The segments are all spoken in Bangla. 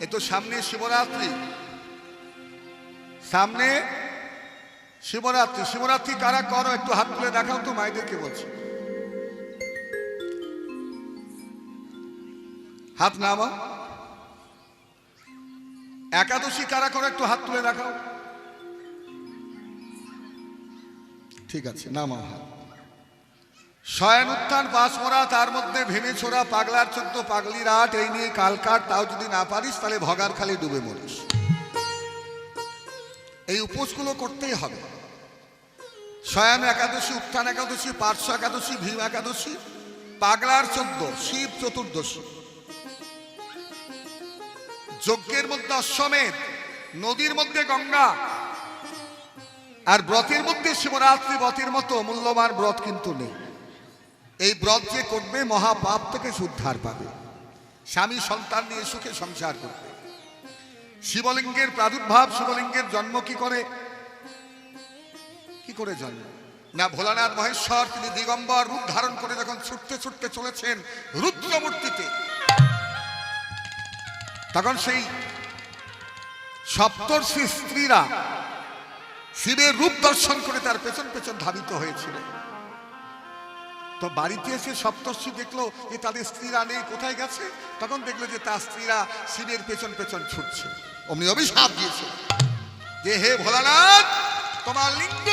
এ তো সামনে শিবরাত্রি, সামনে শিবরাত্রি। শিবরাত্রি কারা করো একটু হাত তুলে দেখাও তো, মায়েদেরকে বলছি, হাত নামাও। একাদশী কারা করো একটু হাত তুলে দেখাও। ঠিক আছে, নামাও হাত। শয়ন উত্থান পাঁচ মরা, তার মধ্যে ভেঙে ছোড়া, পাগলার 14 পাগলির 8, এই নিয়ে কালকাট। তাও যদি না পারিস তাহলে ভগার খালি ডুবে মরিস। এই উপোসগুলো করতেই হবে। শয়ন একাদশী, উত্থান একাদশী, পার্শ্ব একাদশী, ভীম একাদশী, পাগলার 14, শিব চতুর্দশী। যজ্ঞের মধ্যে অশ্বমেধ, নদীর মধ্যে গঙ্গা, আর ব্রতের মধ্যে শিবরাত্রি ব্রতের মতো মূল্যবান ব্রত কিন্তু নেই। এই ব্রত যে করবে মহাপাপ থেকে উদ্ধার পাবে, স্বামী সন্তান নিয়ে সুখে সংসার করবে। শিবলিঙ্গের প্রাদুর্ভাব, শিবলিঙ্গের জন্ম কি করে জন্ম না, ভোলানাথ মহেশ্বর তিনি দিগম্বর রূপ ধারণ করে যখন ছুটতে ছুটতে চলেছেন রুদ্রমূর্তিতে, তখন সেই সপ্তর্ষি স্ত্রীরা শিবের রূপ দর্শন করে তার পেছন পেছন ধাবিত হয়েছিল। তো বাড়িতে এসে সপ্তর্ষি দেখলো যে তাদের স্ত্রীরা নেই, কোথায় গেছে? তখন দেখলো যে তার স্ত্রীরা শিবের পেছন পেছন ছুটছে। অমনি অভিশাপ দিয়েছে যে হে ভোলানাথ, তোমার লিঙ্গ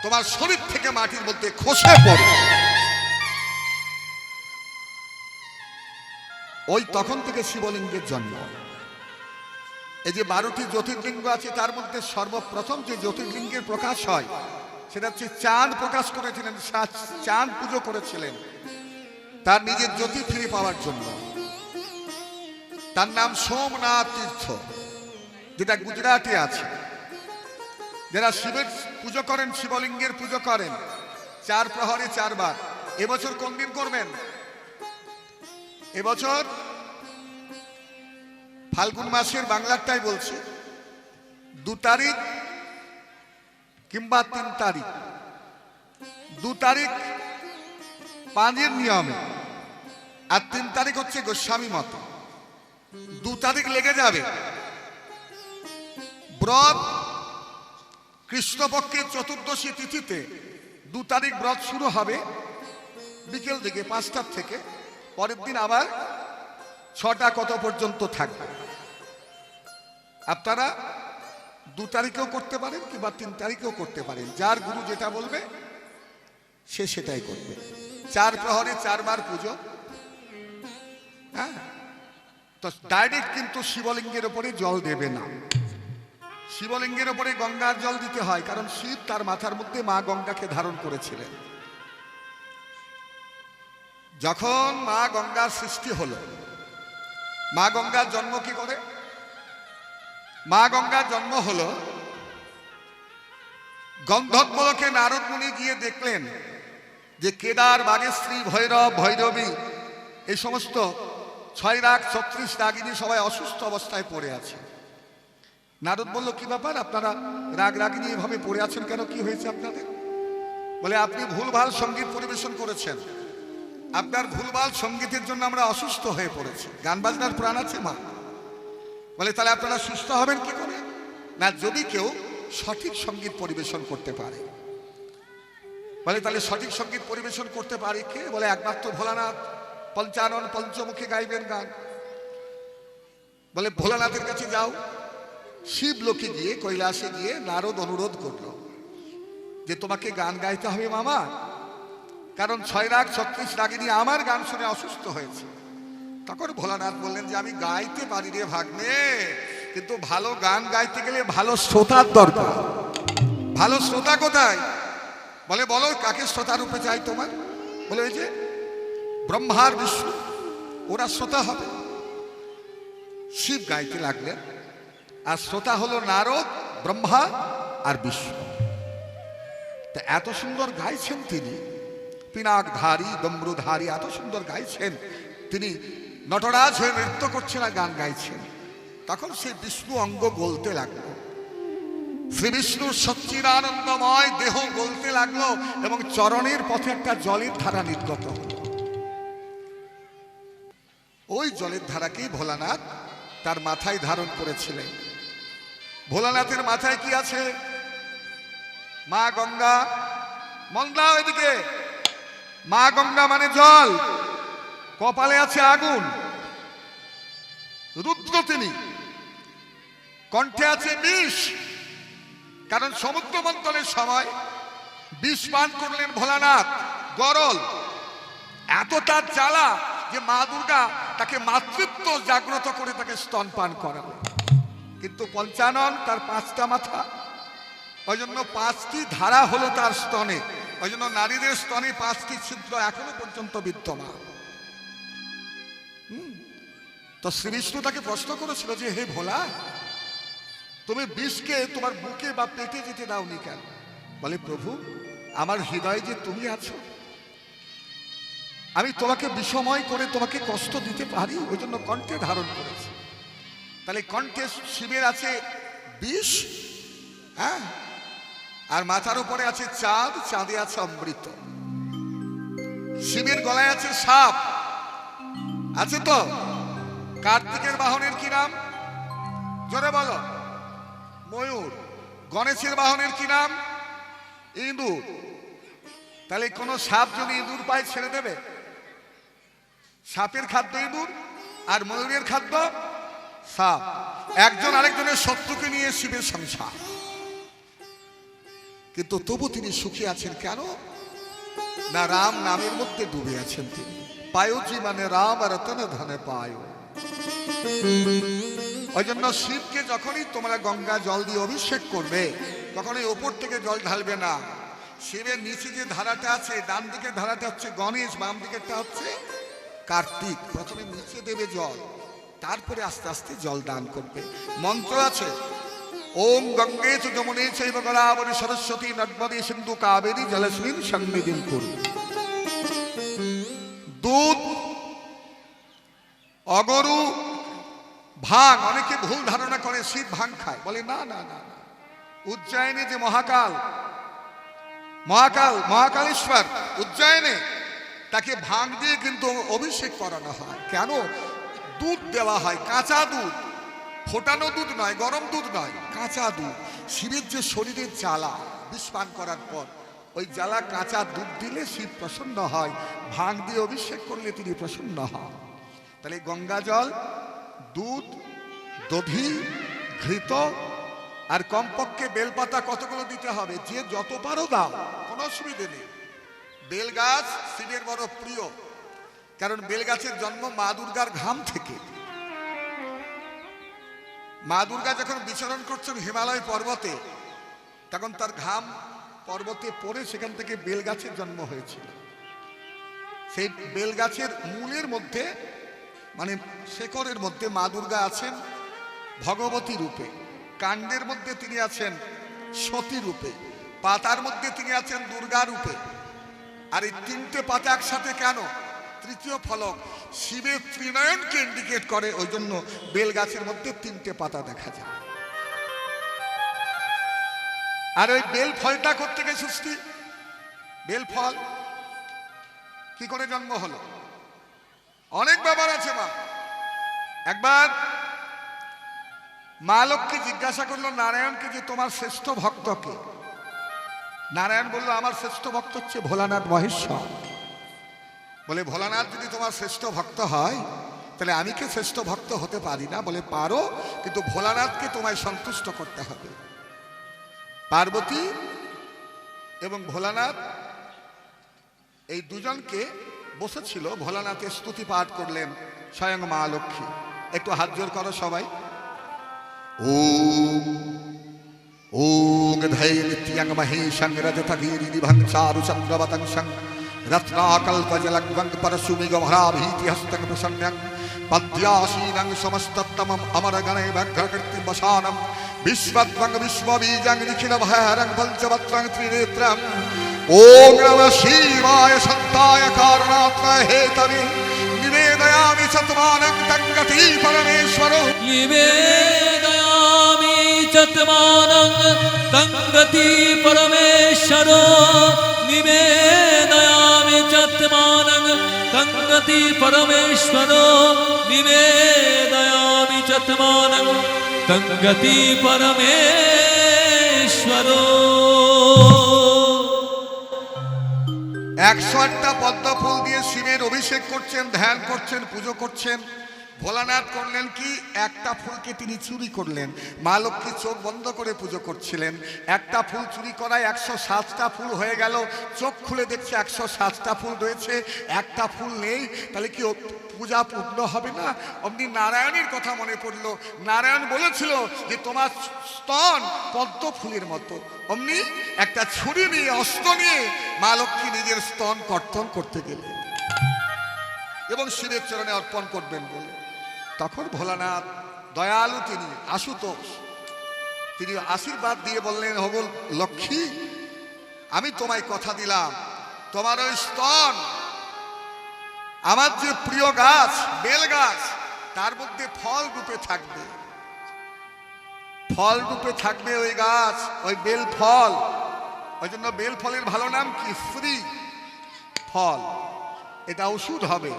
তোমার শরীর থেকে মাটির মধ্যে খসে পড়ে। ওই তখন থেকে শিবলিঙ্গের জন্ম। এই যে 12টি জ্যোতির্লিঙ্গ আছে, তার মধ্যে সর্বপ্রথম যে জ্যোতির্লিঙ্গের প্রকাশ হয় সেটা হচ্ছে চাঁদ প্রকাশ করেছিলেন, চাঁদ পুজো করেছিলেন তার নিজের জ্যোতি ফিরে পাওয়ার জন্য। তার নাম সোমনাথ তীর্থ, যেটা গুজরাটে আছে। যারা শিবের পুজো করেন, শিবলিঙ্গের পুজো করেন 4 প্রহরে 4 বার। এবছর কোন দিন করবেন? এবছর ফাল্গুন মাসের বাংলাটাই বলছি, 2 তারিখ কিংবা 3 তারিখ। 2 তারিখ পাঁজের নিয়মে, আর 3 তারিখ হচ্ছে গোস্বামী মত। 2 তারিখ লেগে যাবে। ব্রত কৃষ্ণপক্ষের চতুর্দশী তিথিতে 2 তারিখ ব্রত শুরু হবে বিকেল দিকে 5টা থেকে, পরের দিন আবার 6টা কত পর্যন্ত থাকবে। আপনারা 2 তারিখেও করতে পারেন কিংবা 3 তারিখেও করতে পারেন, যার গুরু যেটা বলবে সে সেটাই করবে। 4 প্রহরে 4 বার পুজো। হ্যাঁ, তো ডাইরেক্ট কিন্তু শিবলিঙ্গের উপরে জল দেবে না। শিবলিঙ্গের উপরে গঙ্গার জল দিতে হয়, কারণ শিব তার মাথার মধ্যে মা গঙ্গাকে ধারণ করেছিলেন। যখন মা গঙ্গার সৃষ্টি হলো, মা গঙ্গার জন্ম কি করে? মা গঙ্গার জন্ম হলো গন্ধর্বলোকে নারদ মুনি গিয়ে দেখলেন যে কেদার, বাগেশ্রী, ভৈরব, ভৈরবী এই সমস্ত 6 রাগ 36 রাগিনী সবাই অসুস্থ অবস্থায় পড়ে আছে। নারদ বলল, কি ব্যাপার, আপনারা রাগ রাগিনী এভাবে পড়ে আছেন কেন, কি হয়েছে আপনাদের? বলে, আপনি ভুলভাল সঙ্গীত পরিবেশন করেছেন, আপনার ভুলভাল সঙ্গীতের জন্য আমরা অসুস্থ হয়ে পড়েছি। গান বাজনার প্রাণ আছে মা। বলে, তাহলে আপনারা সুস্থ হবেন কি করে? না, যদি কেউ সঠিক সঙ্গীত পরিবেশন করতে পারে। বলে, তাহলে সঠিক সঙ্গীত পরিবেশন করতে পারে কে? বলে, একমাত্র ভোলানাথ। পঞ্চানন পঞ্চমুখী গাইবেন গান। বলে, ভোলানাথের কাছে যাও। শিব লোকে গিয়ে, কৈলাসে গিয়ে নারদ অনুরোধ করলো যে তোমাকে গান গাইতে হবে মামা, কারণ 6 রাগ 36 রাগিনী আমার গান শুনে অসুস্থ হয়েছে। তখন ভোলানাথ বললেন যে আমি গাইতে পারি রে ভাগ্নে, কিন্তু ভালো গান গাইতে গেলে ভালো শ্রোতার দরকার। ভালো শ্রোতা কোথায়? বলে, বলো কাকে শ্রোতা রূপে চাই তোমার? বলে, ওই যে ব্রহ্মার বিষ্ণু, ওরা শ্রোতা হবে। শিব গাইতে লাগলেন, আর শ্রোতা হলো নারদ, ব্রহ্মা আর বিষ্ণু। তা এত সুন্দর গাইছেন তিনি, পিনাকধারী, ডমরুধারী, এত সুন্দর গাইছেন তিনি। নটরাজ হয়ে নৃত্য করছেন আর গান গাইছেন। তখন সেই বিষ্ণু অঙ্গ গলতে লাগলো, শ্রী বিষ্ণুর সচ্চিদানন্দময় দেহ গলতে লাগলো, এবং চরণের পথে একটা জলের ধারা নির্গত হল। ওই জলের ধারাকেই ভোলানাথ তার মাথায় ধারণ করেছিলেন। ভোলানাথের মাথায় কি আছে? মা গঙ্গা। মন দাও এদিকে। মা গঙ্গা মানে জল, কপালে আছে আগুন। রুদ্র তিনি, কণ্ঠে আছে বিষ, কারণ সমুদ্র মন্থনের সময় বিষ পান করলেন ভোলানাথ। গরল এত তার জ্বালা যে মা দুর্গা তাকে মাতৃত্ব জাগ্রত করে তাকে স্তনপান করালেন। কিন্তু পঞ্চানন, তার 5টা মাথা, ওই জন্য 5টি ধারা হলো তার স্তনে। ওই জন্য নারীদের স্তনে 5টি ছিদ্র এখনো পর্যন্ত বিদ্যমান। তো শ্রী বিষ্ণু তাকে প্রশ্ন করেছিল যে, হে ভোলা, তুমি বিষকে তোমার বুকে বা পেটে যেতে দাওনি কেন? বলে, প্রভু, আমার হৃদয়ে যে তুমি আছো, আমি তোমাকে বিষময় করে তোমাকে কষ্ট দিতে পারি, ওই জন্য কণ্ঠে ধারণ করেছি। তাহলে কণ্ঠে শিবের আছে বিষ, হ্যাঁ, আর মাথার উপরে আছে চাঁদ, চাঁদে আছে অমৃত। শিবের গলায় আছে সাপ, আছে তো? কার্তিকের বাহনের কি নাম? জোরে বলো। ময়ূর। গণেশের বাহনের কি নাম? ইঁদুর। তাহলে কোন সাপ যদি ইঁদুর পায় ছেড়ে দেবে? সাপের খাদ্য ইঁদুর, আর ময়ূরের খাদ্য সাপ। একজন আরেকজনের শত্রুকে নিয়ে শিবের সংসার, কিন্তু তবু তিনি সুখী আছেন কেন? না, রাম নামের মধ্যে ডুবে আছেন তিনি। পায়োজি মানে রাম, রতন ধনে পায়। ওই জন্য শিবকে যখনই তোমরা গঙ্গা জল দিয়ে অভিষেক করবে, তখনই ওপর থেকে জল ঢালবে না। শিবের নিচে যে ধারাটা আছে, ডান দিকের ধারাটা হচ্ছে গণেশ, বাম দিকেরটা হচ্ছে কার্তিক। প্রথমে নিচে দেবে জল, তারপরে আস্তে আস্তে জল দান করবে। মন্ত্র আছে, ওম গঙ্গে চ যমুনে চৈব গোদাবরী সরস্বতী নর্মদে সিন্ধু কাবেরী জলস্মিন সন্নিধিং কুরু। দুধ, অগরু, ভাং। অনেকে ভুল ধারণা করে শিব ভাং খায়, বলে না না না। উজ্জয়নে যে মহাকালেশ্বর উজ্জয়নে, তাকে ভাং দিয়ে কিন্তু অভিষেক করানো হয়। কেন? দুধ দেওয়া হয়, কাঁচা দুধ, ফোটানো দুধ নয়, গরম দুধ নয়, কাঁচা দুধ। শিবের যে শরীরের জ্বালা, বিষ পান করার পর ওই জ্বালা কাঁচা দুধ দিলে শিব প্রসন্ন হয়, ভাং দিয়ে অভিষেক করলে তিনি প্রসন্ন হন। তাহলে গঙ্গা জল, দুধ, দধি, ঘৃত, আর কমপক্ষে বেলপাতা কতগুলো দিতে হবে? যে যত পারো দাও, কোনো অসুবিধে নেই। বেল গাছ শিবের বড় প্রিয়, কারণ বেল গাছের জন্ম মা দুর্গার ঘাম থেকে। মা দুর্গা যখন বিচরণ করছেন হিমালয় পর্বতে, তখন তার ঘাম পর্বতে পড়ে সেখান থেকে বেল গাছের জন্ম হয়েছিল। সেই বেল গাছের মূলের মধ্যে, মানে শেকড়ের মধ্যে মা দুর্গা আছেন ভগবতী রূপে, কাণ্ডের মধ্যে তিনি আছেন সতী রূপে, পাতার মধ্যে তিনি আছেন দুর্গা রূপে। আর এই 3টে পাতা একসাথে কেন? তৃতীয় ফলক শিবের ত্রিনয়নকে ইন্ডিকেট করে, ওই জন্য বেল গাছের মধ্যে 3টে পাতা দেখা যায়। আর ওই বেল ফলটা কোত্থেকে সৃষ্টি? বেল ফল কি করে জন্ম হলো? অনেক ব্যাপার আছে। মা একবার মা লক্ষ্মী জিজ্ঞাসা করলো নারায়ণকে যে তোমার শ্রেষ্ঠ ভক্ত কে? নারায়ণ বলল, আমার শ্রেষ্ঠ ভক্ত হচ্ছে ভোলানাথ মহেশ্বর। বলে, ভোলানাথ যদি তোমার শ্রেষ্ঠ ভক্ত হয়, তাহলে আমি কি শ্রেষ্ঠ ভক্ত হতে পারি না? বলে, পারো, কিন্তু ভোলানাথকে তোমায় সন্তুষ্ট করতে হবে। পার্বতী এবং ভোলানাথ এই দুজনকে বসেছিল, ভোলানাথের স্তুতি পাঠ করলেন স্বয়ং মা লক্ষ্মী। একটু হাত জোর করো সবাই। ওম ওম ধৈর্যং মহেশং রজতগিরিভং চারুচন্দ্রবতং সং রত্নাকল্পজলগ্বং পরশুমিগভরাভীতি হস্তং প্রসন্ন্যং পদ্যাসীনং সমস্তত্তমম অমরগণে ব্যঘ্রকীর্তিম বসানম বিশ্বদ্বং বিশ্ববীজং নিখিলভয়হরং পঞ্চবক্ত্রং ত্রিনেত্রম। ওম নমঃ শিবায় সত্তায় কারণাত্ময় হেতবে নিবেদয়ামি চত্মানং তঙ্গতি পরমেশ্বর। নিবেদয়ামি চত্মানং তঙ্গতি পরমেশ্বর। নিবেদয়ামি চত্মানং তঙ্গতি পরমেশ্বর। নিবেদয়ামি চ চত্মানং তং গতি পরমেশ্বর। 108টা পদ্ম ফুল দিয়ে শিবের অভিষেক করছেন, ধ্যান করছেন, পুজো করছেন। ভোলানাথ করলেন কি, একটা ফুলকে তিনি চুরি করলেন। মা লক্ষ্মী চোখ বন্ধ করে পুজো করছিলেন। একটা ফুল চুরি করায় 107টা ফুল হয়ে গেল। চোখ খুলে দেখছে 107টা ফুল রয়েছে, একটা ফুল নেই। তাহলে কি পূজা পূর্ণ হবে না? অমনি নারায়ণের কথা মনে পড়লো। নারায়ণ বলেছিল যে তোমার স্তন পদ্ম ফুলের মতো। অমনি একটা ছুরি নিয়ে, অস্ত্র নিয়ে মা লক্ষ্মী নিজের স্তন কর্তন করতে গেলেন এবং শিবের চরণে অর্পণ করবেন বলে। তখন ভোলানাথ দয়ালু তিনি, আশুতোষ, তিনি আশীর্বাদ দিয়ে বললেন, হগো লক্ষ্মী, আমি তোমায় কথা দিলাম তোমার ওই স্তন আমার যে প্রিয় গাছ বেল গাছ, তার মধ্যে ফল রূপে থাকবে। ফল রূপে থাকবে ওই গাছ, ওই বেল ফল। ওই জন্য বেল ফলের ভালো নাম কি? শ্রী ফল। এটা ওষুধ হবে।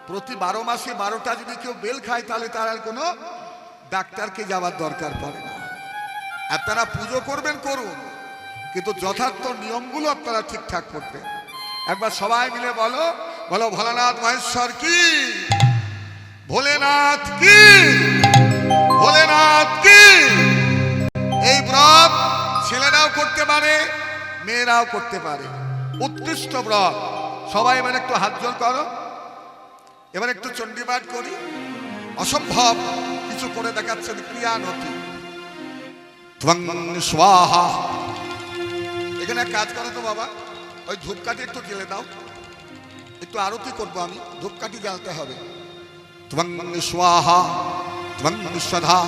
প্রতি 12 মাসে 12টা যদি কেউ বেল খায় তাহলে তার আর কোনো ডাক্তারকে যাওয়ার দরকার পড়ে না। আপনারা পুজো করবেন, করুন, কিন্তু যথার্থ নিয়মগুলো আপনারা ঠিকঠাক করবেন। একবার সবাই মিলে বলো, বলো ভোলানাথ মহেশ্বর কি, ভোলেনাথ কি, ভোলেনাথ কি। এই ব্রত ছেলেরাও করতে পারে, মেয়েরাও করতে পারে, উৎকৃষ্ট ব্রত। সবাই এবার একটু হাত জোড় করো, এবার একটু চণ্ডীপাঠ করি। অসম্ভব কিছু করে দেখাচ্ছেন ক্রিয়ানতি। ত্বং স্বাহা। এখানে এক কাজ করো তো বাবা, ওই ধূপকাঠি একটু জ্বেলে দাও, একটু আরতি করবো আমি, ধূপকাঠি জ্বালতে হবে। ত্বং স্বাহা ত্বং স্বধা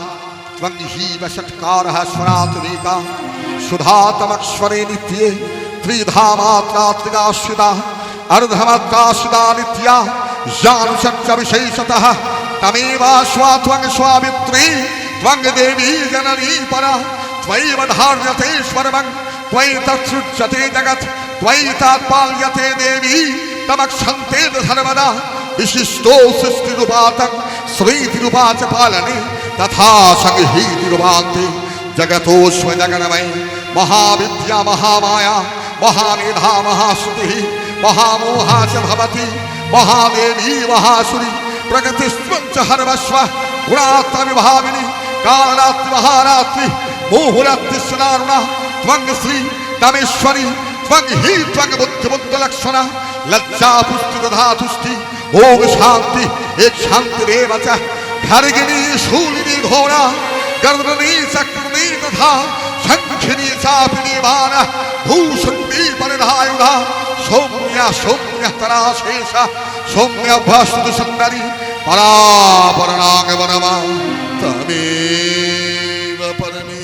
ত্বং হিব ষটকারঃ স্বরাত্মিকা সুধাতমক্ষরে নিত্যে ত্রিধা মাত্রা ত্রিগাশ্রিতা अर्धमात्राश्रिता नित्या जानुषच्च विशेषतः तमेवाश्वा त्वं स्वामित्री त्वं देवी जननी परा त्वयैव धार्यतेश्वरं त्वयि तत्सृज्यते जगत् त्वयि तात्पाल्यते देवी तमक्षन्ते सर्वदा विशिष्टो सृष्टिरूपातं श्रीतिरूपा च पालने तथा संहीतिरूपान्ते जगतोऽस्मजगन्मयी महाविद्या महामाया महामेधा महाश्रुतिः महामोहा च भवति महादेवी महासुरी प्रकृतिस्त्वं हर्वस्व गुणात्मविभाविनी कालरात्रि महारात्रि मुहुरात्रि सदारुणा त्वं श्री तमेश्वरी त्वं हि त्वं बुद्धिबुद्धलक्षणा लज्जा पुष्टि तथा तुष्टि ओम शांति एक शांति देव च खर्गिणी शूलिनी घोरा गर्दनी चक्रनी तथा शंखिनी चापिनी बाण भूषणी परिधायुधा सौम्य सौम्य तराशेष सौम्य भास्तु सुंदरी परापरणांग वनमा तमेव परमे।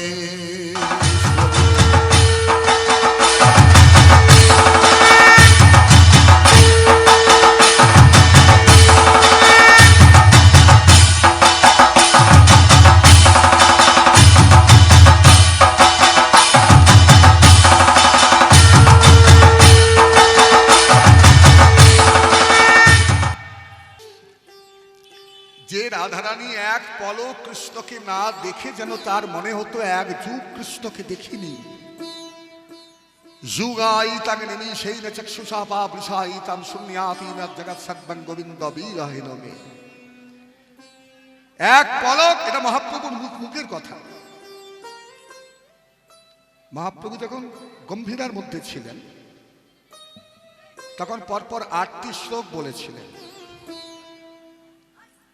যে রাধারানী এক পলক কৃষ্ণকে না দেখে যেন তার মনে হতো এক যুগ কৃষ্ণকে দেখিনি। যুগায়িতাং নিমিষেন চক্ষুষা পাবৃষায়িতাং শূন্যাতীন জগৎ সর্বং গোবিন্দ বিরহিণমে। এক পলক, এটা মহাপ্রভুর মুখের কথা। মহাপ্রভু যখন গম্ভীরার মধ্যে ছিলেন তখন পরপর 8টি শ্লোক বলেছিলেন।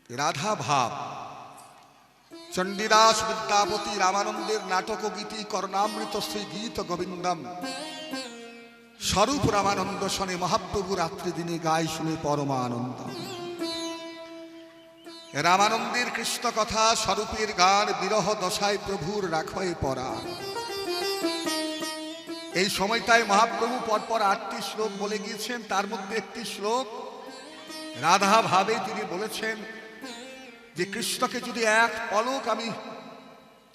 রাধা ভাব, চণ্ডীদাস বিদ্যাপতি রামানন্দের নাটক গীতি কর্ণামৃত শ্রী গীত গোবিন্দম স্বরূপ রামানন্দ শনে মহাপ্রভু রাত্রি দিনে গায় শুনে পরমানন্দ। রামানন্দের কৃষ্ণ কথা স্বরূপের গান বিরহ দশায় প্রভুর রাখয়ে পরা। এই সময়টায় মহাপ্রভু পরপর 8টি শ্লোক বলে গিয়েছেন। তার মধ্যে একটি শ্লোক রাধা ভাবে তিনি বলেছেন যে কৃষ্ণকে যদি এক পলক আমি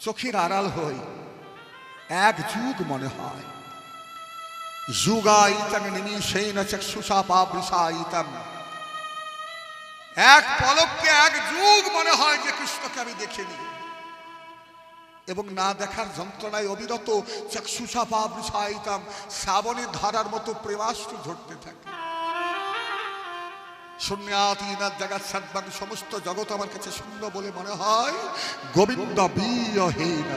চোখের আড়াল হই এক যুগ মনে হয়। যুগায়িতাং নিমিষেন চক্ষুষা পাবৃষায়িতাং। এক পলককে এক যুগ মনে হয় যে কৃষ্ণকে আমি দেখিনি, এবং না দেখার যন্ত্রণায় অবিরত চক্ষুষা পাবৃষায়িতাম, শ্রাবণের ধারার মতো প্রেমাশ্রু ঝরতে থাকে। শূন্যাতীনাথ জগৎ সর্বাং, সমস্ত জগৎ আমার কাছে শূন্য বলে মনে হয়। গোবিন্দ বিহীন।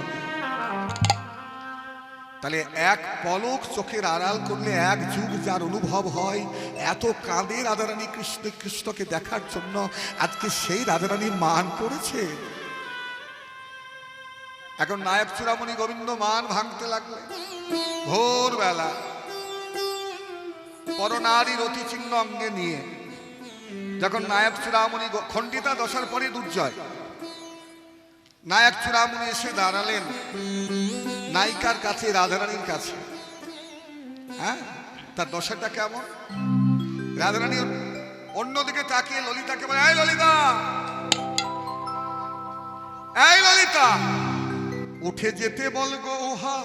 তাহলে এক পলক চোখের আড়াল করলে এক যুগ যার অনুভব হয়, এত কাঁদে রাধারানী কৃষ্ণকে দেখার জন্য, আজকে সেই রাধারানী মান করেছে। এখন নায়ক চূড়ামণি গোবিন্দ মান ভাঙতে লাগলে। ভোরবেলা পরনারীর অতি চিহ্ন অঙ্গে নিয়ে যখন নায়ক চূড়ামণি, খণ্ডিতা দশার পরে দুর্জয়, নায়ক চূড়ামণি এসে দাঁড়ালেন নায়িকার কাছে, রাধারানীর কাছে। হ্যাঁ, তার দশাটা কেমন? রাধারানী অন্যদিকে তাকিয়ে ললিতাকে বলে, এই ললিতা, এই ললিতা, উঠে যেতে বল গো ওহা,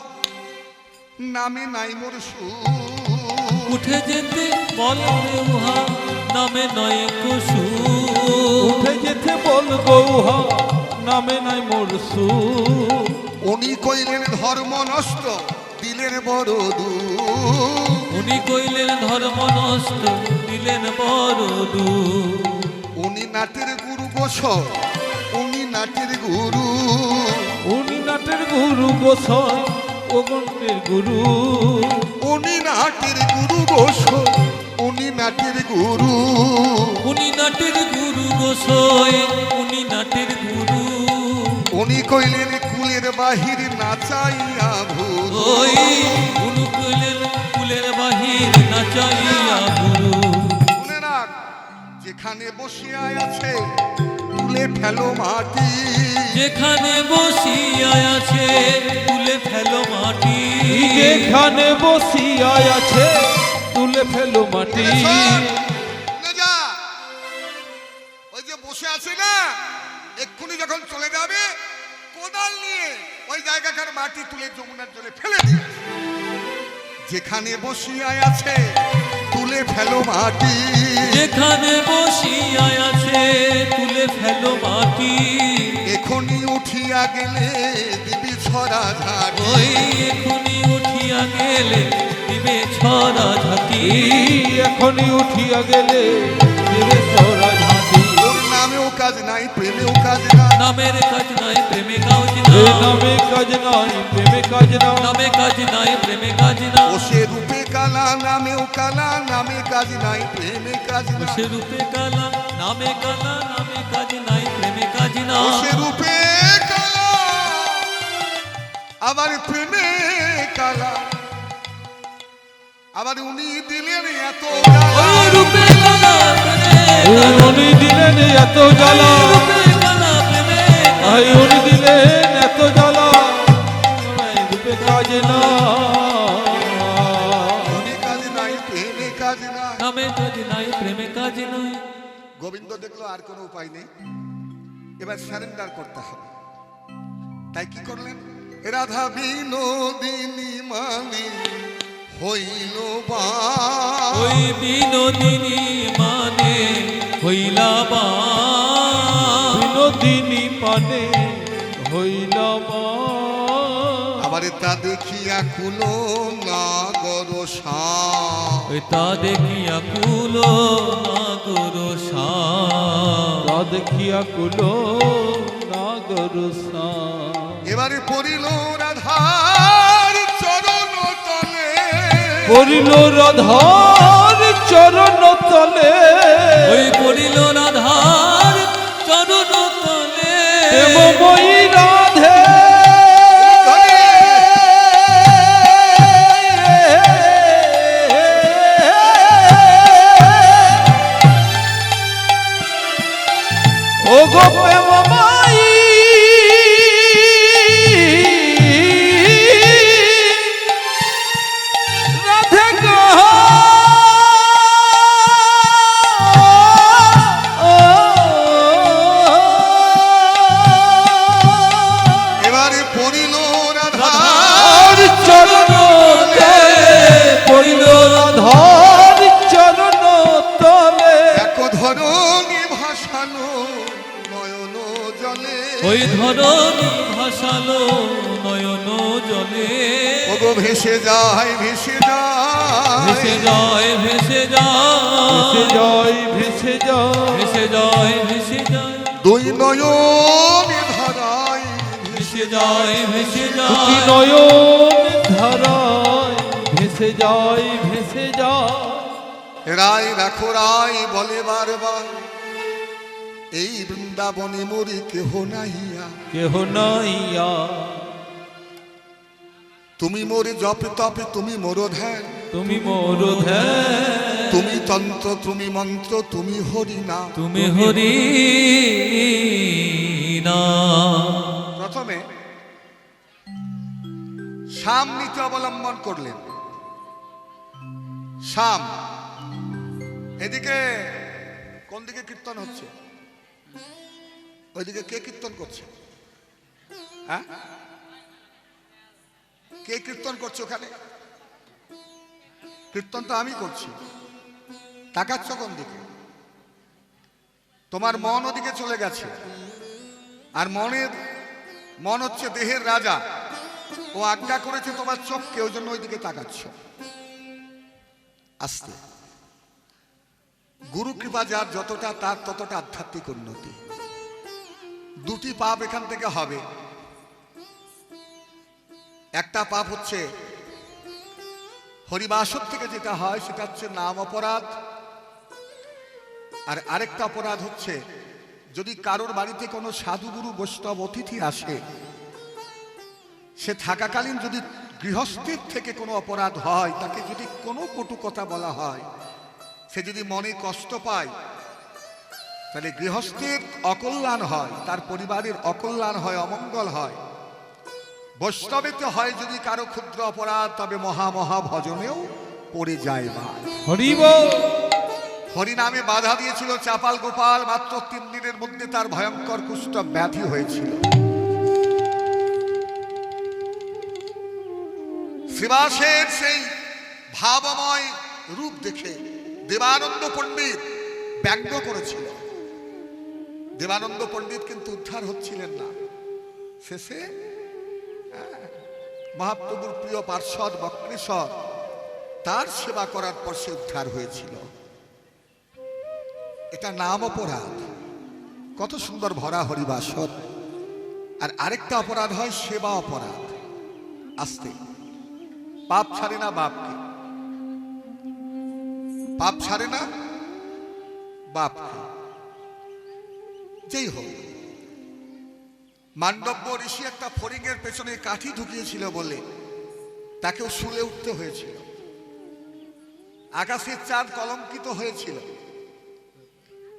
নামে নাই মোর সুর। উঠে যেতে বল উহা, নামে নয় কুসুর। উঠে যেতে বল গৌহা, নামে নাই মোর সুর। উনি কইলেন ধর্ম নষ্ট, দিলেন বড় দূর। উনি কইলেন ধর্ম নষ্ট, দিলেন বড় দূর। উনি নাটের গুরু গোস, উনি নাটের গুরু। উনি নাটের গুরু গোসাই, ও গণের গুরু। উনি নাটের গুরু গোস, উনি নাটের গুরু। উনি নাটের গুরু গোসাই, উনি নাটের গুরু। উনি কইলেন কুলের বাহির নাচাইয়া ভুরু। ওই উনি কইলেন কুলের বাহির নাচাইয়া গুরু। শুনে রাখ, যেখানে বসিয়া আছে তুলে ফেলো মাটি। যেখানে বসিয়া আছে তুলে ফেলো মাটি। যেখানে বসিয়া আছে তুলে ফেলো মাটি। না যা, ওই যে বসে আছে না, এক্ষুনি যখন চলে যাবে কোদাল নিয়ে ওই জায়গাটার মাটি তুলে যমুনার জলে ফেলে দিয়ে। যেখানে বসিয়া আছে তুলে ফেলো মাটি। যেখানে বসিয়া আছে তুলে ফেলো মাটি। এখনই উঠিয়া গেলে দিবি ছড়া ঝাড়ি। ওই এখনই উঠিয়া গেলে দিবে ছড়া ঝাঁটি। এখনই উঠিয়া গেলে দিবে ছড়া ঝাঁটি। ওর নামেও কাজ নাই, প্রেমেও কাজ নাই। নামের কাজ নাই, প্রেমে কাজ এ নাই। নামে কাজ নাই, প্রেমে কাজ নাই। নামে কাজ নাই, প্রেমে কাজ নাই। ও সে রূপে কালা, নামেও কালা, নামে কাজ নাই, প্রেমে কাজ নাই। সে রূপে কালা, নামে কালা, নামে কাজ নাই, প্রেমে কাজ ও নাই। সে রূপে কালা, আবার প্রেমে কালা, আবার উনি দিলেন এত জ্বালা। ওই রূপে কালা, প্রেমে ওই উনি দিলেন এত জ্বালা। রূপে কালা, প্রেমে আই উনি দিলেন এত জ্বালা, রূপে কাজ না। উনি কাজ নাই, প্রেমে কাজ নাই। নামে কাজ নাই, প্রেমে কাজ নাই। গোবিন্দ দেখলো আর কোনো উপায় নেই, এবার সারেন্ডার করতে হবে। তাই কি করলেন? রাধা বিনোদিনী মানে হইল বা। ওই বিনোদিনী মানে হইলা বা। বিনোদিনী পানে হইলা মা। আবার তা দেখিয়া কুলো নাগর সা। ওই তা দেখিয়া কুলো নাগর সা। তা দেখিয়া কুলো নাগর সা। এবারে পড়িল রাধার চরণ তলে। পড়িল রাধার চরণ তলে। ওই পড়িল রাধার চরণ তলে। প্রেমময়ী রাধে ও গো প্রেমময়ী রাধে গো। ও ওই ধরনী ভাসালো নয়ন জলে ওগো ভেসে যায় ভেসে ভেসে যায় যায় ভেসে ভেসে যায় যায় ভেসে যায় ভেসে যায় ভেসে যায় দুই নয়নে ধারায় ভেসে যায় ভেসে দুটি যায় নয়ন ধারায় ভেসে যায় ভেসে যায়। রায় রাখো রায় বলে বারবার এই বৃন্দাবনে মরি কেহ নাহিয়া কেহ নাইয়া তুমি মোরে জপে তপে তুমি মোর ধ্যান তুমি মোর ধ্যান তুমি তন্ত্র তুমি মন্ত্র তুমি হরি না তুমি হরি না প্রথমে শাম নীতি অবলম্বন করলেন। শাম এদিকে কোন দিকে কীর্তন হচ্ছে? ওইদিকে কে কীর্তন করছে? হ্যাঁ, কে কীর্তন করছে ওখানে? কীর্তন তো আমি করছি। তাকাচ্ছ কোন দিকে? তোমার মন ওদিকে চলে গেছে, আর মন হচ্ছে দেহের রাজা। ও আজ্ঞা করেছে তোমার চোখকে, ওই জন্য ওইদিকে তাকাচ্ছ। আস্তে, গুরু কৃপা যার যতটা তার ততটা আধ্যাত্মিক উন্নতি। দুটি পাপ এখান থেকে হবে। একটা পাপ হচ্ছে হরিবাসর থেকে যেটা হয় সেটা হচ্ছে নাম অপরাধ, আর আরেকটা অপরাধ হচ্ছে যদি কারোর বাড়িতে কোনো সাধুগুরু বৈষ্ণব অতিথি আসে, সে থাকাকালীন যদি গৃহস্থের থেকে কোনো অপরাধ হয়, তাকে যদি কোনো কটু কথা বলা হয়, সে যদি মনে কষ্ট পায়, তাহলে গৃহস্থের অকল্যাণ হয়, তার পরিবারের অকল্যাণ হয়, অমঙ্গল হয়। বৈষ্ণবেতে হয় যদি কারো ক্ষুদ্র অপরাধ, তবে মহা ভজনেও পড়ে যায় বা হরিব হরিনামে বাধা দিয়েছিল চাপাল গোপাল, মাত্র 3 দিনের মধ্যে তার ভয়ঙ্কর কুষ্ঠ ব্যাধি হয়েছিল। শ্রীবাসের সেই ভাবময় রূপ দেখে দেবানন্দ পণ্ডিত ব্যঙ্গ করেছিল। দেবানন্দ পণ্ডিত কিন্তু উদ্ধার হচ্ছিলেন না। শেষে মহাপ্রভুর প্রিয় পার্ষদ বক্রেশ্বর তার সেবা করার পর সে উদ্ধার হয়েছিল। এটা নাম অপরাধ। কত সুন্দর ভরা হরিবাসর। আর আরেকটা অপরাধ হয় সেবা অপরাধ। আস্তে, পাপ ছাড়ে না বাপকে, পাপ ছাড়ে না বাপকে। যেই হোক, মান্ডব্য ঋষি একটা ফড়িংয়ের পেছনে কাঠি ঢুকিয়েছিল বলে তাকেও শুলে উঠতে হয়েছিল। আকাশের চাঁদ কলঙ্কিত হয়েছিল।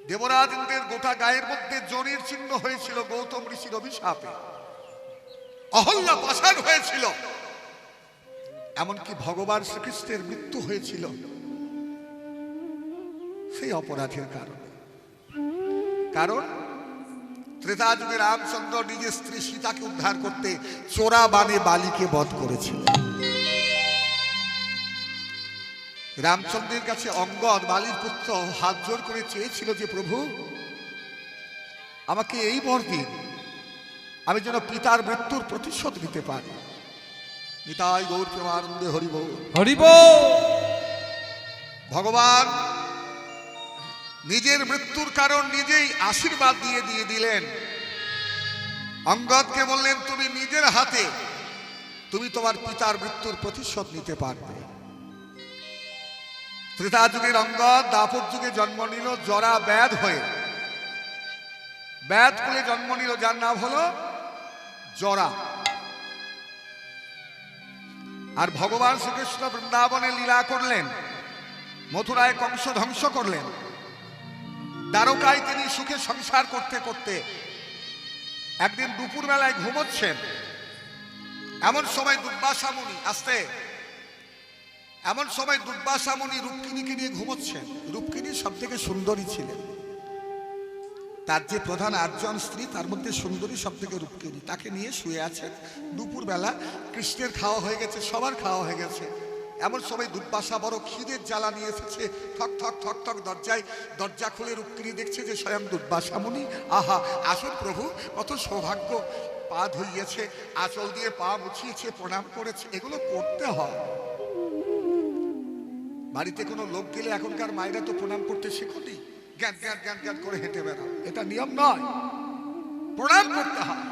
দেবরাজ ইন্দ্রের গোটা গায়ের মধ্যে জরির চিহ্ন হয়েছিল গৌতম ঋষির অভিশাপে। অহল্যা পাষাণ হয়েছিল। এমনকি ভগবান শ্রীকৃষ্ণের মৃত্যু হয়েছিল সেই অপরাধের কারণে। কারণ ত্রেতা যুগে রামচন্দ্র নিজের স্ত্রী সীতাকে উদ্ধার করতে চোরা বানে বালিকে বধ করেছিল। রামচন্দ্রের কাছে অঙ্গদ বালির পুত্র হাত জোর করে চেয়েছিল যে প্রভু আমাকে এই বর দিন, আমি যেন পিতার মৃত্যুর প্রতিশোধ নিতে পারি। নিতাই গৌর প্রেমানন্দে হরিব হরিব। ভগবান নিজের মৃত্যুর কারণ নিজেই আশীর্বাদ দিয়ে দিলেন। অঙ্গদকে বললেন তুমি নিজের হাতে তুমি তোমার পিতার মৃত্যুর প্রতিশোধ নিতে পারবে। ত্রেতা যুগের অঙ্গদ দাপর যুগে জন্ম নিল জরা ব্যাধ হয়ে। ব্যাধ কুলে জন্ম নিল যার নাম হলো জরা। আর ভগবান শ্রীকৃষ্ণ বৃন্দাবনে লীলা করলেন, মথুরায় কংস ধ্বংস করলেন, দ্বারকায় তিনি সুখে সংসার করতে করতে একদিন দুপুর বেলায় ঘুমোচ্ছেন। এমন সময় দুর্বাসা মুনি এমন সময় দুর্বাসা মুনি রূপকিনীকে নিয়ে ঘুমোচ্ছেন। রূপকিনী সব থেকে সুন্দরী ছিলেন। তার যে প্রধান 8 জন স্ত্রী, তার মধ্যে সুন্দরী সব থেকে রূপকিনী। তাকে নিয়ে শুয়ে আছেন দুপুর বেলা। কৃষ্ণের খাওয়া হয়ে গেছে, সবার খাওয়া হয়ে গেছে। এমন সময় দুর্বাসা বড় খিদের জ্বালা নিয়ে এসেছে। ঠক ঠক ঠক ঠক দরজা খুলে রুক্মিণী দেখছে যে স্বয়ং দুর্বাসা মুনি। আহা, আসুন প্রভু, কত সৌভাগ্য, পা ধুইয়েছে, আঁচল দিয়ে পা মুছিয়েছে, প্রণাম করেছে। এগুলো করতে হয়। বাড়িতে কোনো লোক গেলে এখনকার মায়েরা তো প্রণাম করতে শেখনি, জ্ঞান জ্ঞান জ্ঞান জ্ঞান করে হেঁটে বেড়াও, এটা নিয়ম নয়। প্রণাম করতে হয়।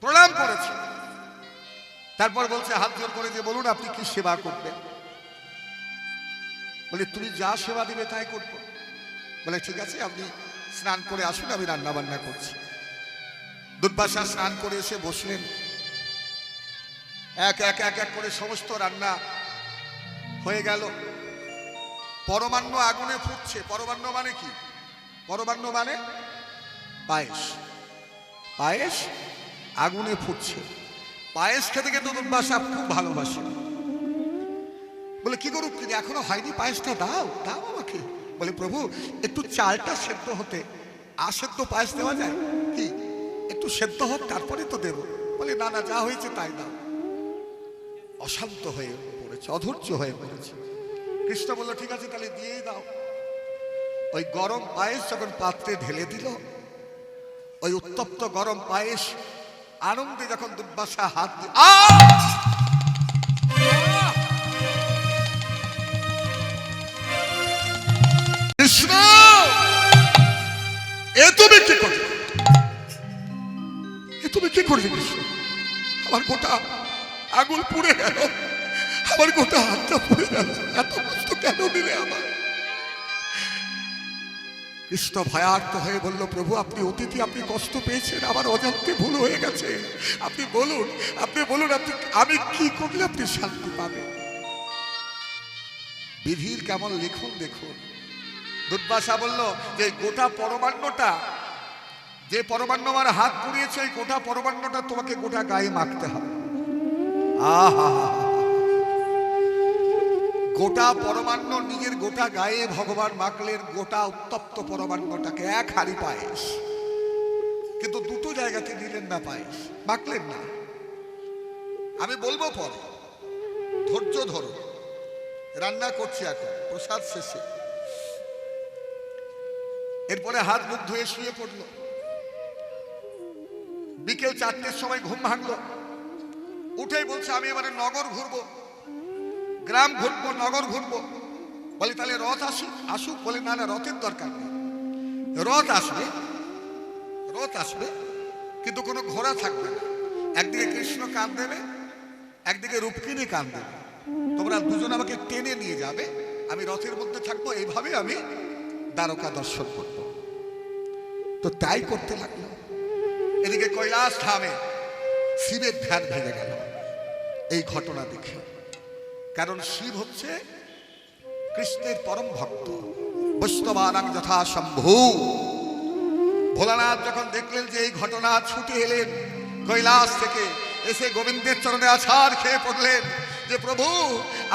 প্রণাম করেছে, তারপর বলছে হাত জোর করে যে বলুন আপনি কি সেবা করবেন। বলে তুমি যা সেবা দিবে তাই করব। বলে ঠিক আছে, আপনি স্নান করে আসুন, আমি রান্না বান্না করছি। দুর্বাসা স্নান করে এসে বসলেন। এক এক এক এক করে সমস্ত রান্না হয়ে গেল। পরমান্ন আগুনে ফুটছে। পরমান্ন মানে কি? পরমান্ন মানে পায়েস। পায়েস আগুনে ফুটছে। পায়েস খেতে খেতে দুর্বাসা খুব ভালোবাসে। বলে কি করুক, এখনো হয়নি, পায়েসটা দাও, দাও আমাকে। বলে প্রভু, একটু চালটা সেদ্ধ হতে, আসেদ্ধ পায়েস দেওয়া যায় কি? একটু সেদ্ধ হোক তারপরে তো দেব। বলে না না, যা হয়েছে তাই দাও। অশান্ত হয়ে পড়েছে, অধৈর্য হয়ে পড়েছে। কৃষ্ণ বলল ঠিক আছে, তাহলে দিয়েই দাও। ওই গরম পায়েস যখন পাত্রে ঢেলে দিল, ওই উত্তপ্ত গরম পায়েস আনন্দে যখন দুর্বাসা হাত দিয়ে কৃষ্ণ, এ তুমি কি করলে? এ তুমি কি করলে কৃষ্ণ? আমার গোটা আঙুল পুড়ে গেল, আমার গোটা হাতটা পুড়ে গেল, এত কষ্ট কেন দিলে আমার? কৃষ্ণ ভয়ার্ত হয়ে বলল প্রভু, আপনি অতিথি, আপনি কষ্ট পেয়েছেন, আমার অজান্তে ভুল হয়ে গেছে। আপনি বলুন, আপনি বলুন, আপনি আমি কি করলে আপনি শান্তি পাবেন? বিধির কেমন লিখন দেখুন। দুর্বাসা বলল যে গোটা পরমান্নটা, যে পরমান্ন আমার হাত পুড়িয়েছে, ওই গোটা পরমান্নটা তোমাকে গোটা গায়ে মাখতে হবে। আহা, গোটা পরমান্ন নিজের গোটা গায়ে ভগবান মাখলেন, গোটা উত্তপ্ত পরমান্নটাকে, এক হাড়ি পায়েস। কিন্তু দুটো জায়গাতে দিলেন না পায়েস, মাখলেন না। আমি বলবো পরে, ধৈর্য ধরো, রান্না করছি এখন, প্রসাদ শেষে। এরপরে হাত মুখ ধুয়ে শুয়ে পড়ল। বিকেল 4টের সময় ঘুম ভাঙলো। উঠেই বলছে আমি এবারে নগর ঘুরবো, গ্রাম ঘুরবো, নগর ঘুরবো। বলে তাহলে রথ আসুক। বলে না না, রথের দরকার নেই। রথ আসবে, রথ আসবে, কিন্তু কোনো ঘোড়া থাকবে না। একদিকে কৃষ্ণ কান দেবে, একদিকে রূপকিনী কান দেবে। তোমরা দুজন আমাকে টেনে নিয়ে যাবে, আমি রথের মধ্যে থাকবো, এইভাবে আমি দ্বারকা দর্শন করব। তো তাই করতে লাগলো। এদিকে কৈলাস ধামে শিবের ধ্যান ভেঙে গেল এই ঘটনা দেখে। কারণ শিব হচ্ছে কৃষ্ণের পরম ভক্ত, বৈষ্ণবানাং যথা শম্ভু। ভোলানাথ যখন দেখলেন যে এই ঘটনা, ছুটে এলেন কৈলাস থেকে, এসে গোবিন্দের চরণে আছাড় খেয়ে পড়লেন যে প্রভু,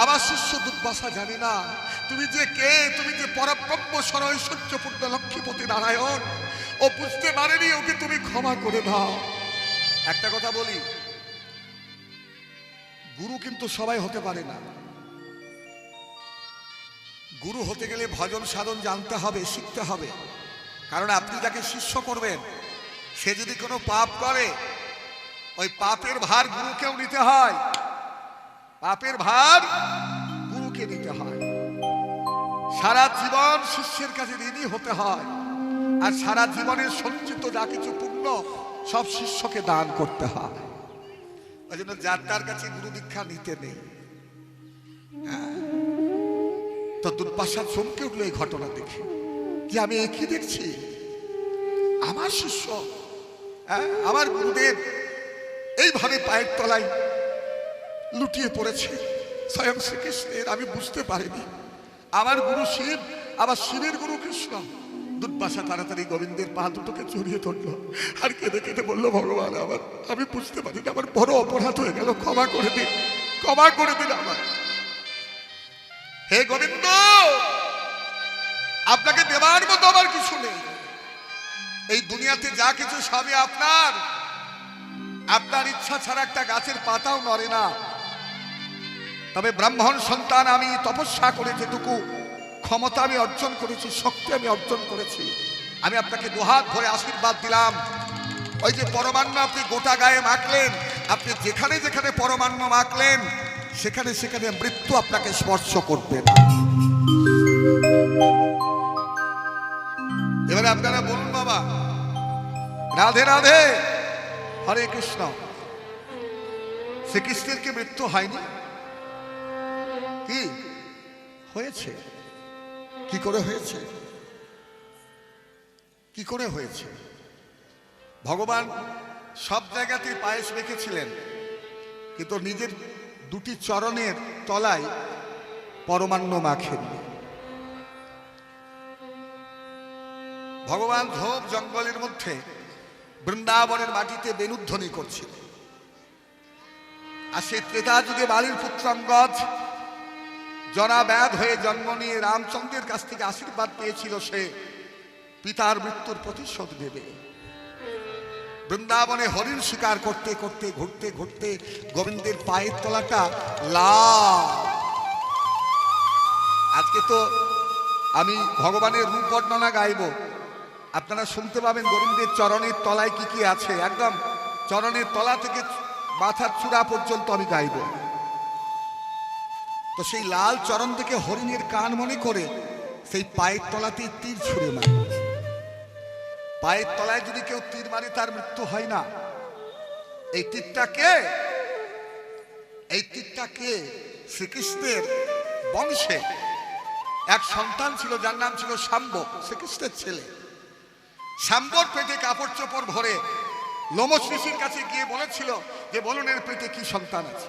আমার শিষ্য দুর্বাসা জানে না তুমি যে কে, তুমি যে পরব্রহ্ম সরৈশ্বর্যপূর্ণ লক্ষ্মীপতি নারায়ণ। ও বুঝতে পারেনি, ওকে তুমি ক্ষমা করে দাও। একটা কথা বলি, গুরু কিন্তু সবাই হতে পারে না। গুরু হতে গেলে ভজন সাধন জানতে হবে, শিখতে হবে। কারণ আপনি যাকে শিষ্য করবেন, সে যদি কোনো পাপ করে, ওই পাপের ভার গুরুকেও নিতে হয়। পাপের ভার গুরুকে নিতে হয়। সারা জীবন শিষ্যের কাছে ঋণী হতে হয়। আর সারা জীবনের সঞ্চিত যা কিছু পুণ্য সব শিষ্যকে দান করতে হয়। ওই জন্য যার তার কাছে গুরু দীক্ষা নিতে নেই। তো দুর্বাসা চমকে উঠলো এই ঘটনা দেখে, কি আমি একই দেখছি, আমার শিষ্য, আমার গুরুদেব এইভাবে পায়ের তলায় লুটিয়ে পড়েছে স্বয়ং শ্রীকৃষ্ণের। আমি বুঝতে পারিনি আমার গুরু শিব, আবার শিবের গুরু কৃষ্ণ। দুর্বাসা তাড়াতাড়ি গোবিন্দের পা দুটোকে জড়িয়ে ধরলো আর কেঁদে কেঁদে বললো, ভগবান আমি বুঝতে পারিনি, আমার বড় অপরাধ হয়ে গেল, ক্ষমা করে দিন, ক্ষমা করে দিন আমার। হে গোবিন্দ, আপনাকে দেবার মতো আমার কিছু নেই। এই দুনিয়াতে যা কিছু সবই আপনার। আপনার ইচ্ছা ছাড়া একটা গাছের পাতাও নড়ে না। তবে ব্রাহ্মণ সন্তান আমি তপস্যা করে যেটুকু ক্ষমতা আমি অর্জন করেছি, শক্তি আমি অর্জন করেছি, আমি আপনাকে দুহাত ভরে আশীর্বাদ দিলাম। ওই যে পরমান্ন আপনি গোটা গায়ে মাখলেন, আপনি যেখানে যেখানে পরমান্ন মাখলেন সেখানে সেখানে মৃত্যু আপনাকে স্পর্শ করবে না। এবারে আপনারা বলুন বাবা, রাধে রাধে, হরে কৃষ্ণ। শ্রীকৃষ্ণের কি মৃত্যু হয়নি? কি হয়েছে? কি করে হয়েছে? কি করে হয়েছে? ভগবান সব জায়গাতেই পায়েস রেখেছিলেন, কিন্তু নিজের দুটি চরণের তলায় পরমান্ন মাখেননি। ভগবান ঝোপ জঙ্গলের মধ্যে বৃন্দাবনের মাটিতে বেণুধ্বনি করছিলেন। আর সেই ত্রেতা যুগে বালির পুত্র অঙ্গদ জরা ব্যাধ হয়ে জন্ম নিয়ে রামচন্দ্রের কাছ থেকে আশীর্বাদ পেয়েছিল, সে পিতার মৃত্যুর প্রতিশোধ নেবে। বৃন্দাবনে হরিণ শিকার করতে করতে ঘুরতে ঘুরতে গোবিন্দের পায়ের তলাটা লাল। আজকে তো আমি ভগবানের রূপ বর্ণনা গাইব, আপনারা শুনতে পাবেন গোবিন্দের চরণের তলায় কি কি আছে। একদম চরণের তলা থেকে মাথার চূড়া পর্যন্ত আমি গাইব। তো সেই লাল চরণ থেকে হরিণের কান মনে করে সেই পায়ের তলাতেই তীর ছুঁড়ে মারে। পায়ের তলায় যদি কেউ তীর মারে তার মৃত্যু হয় না। এই তীরটা কে? এই তীরটা কে? শ্রীকৃষ্ণের বংশে এক সন্তান ছিল যার নাম ছিল শাম্ব, শ্রীকৃষ্ণের ছেলে। শাম্বর পেটে কাপড় চোপড় ভরে লোমশ ঋষির কাছে গিয়ে বলেছিল যে বলুন এর পেটে কি সন্তান আছে?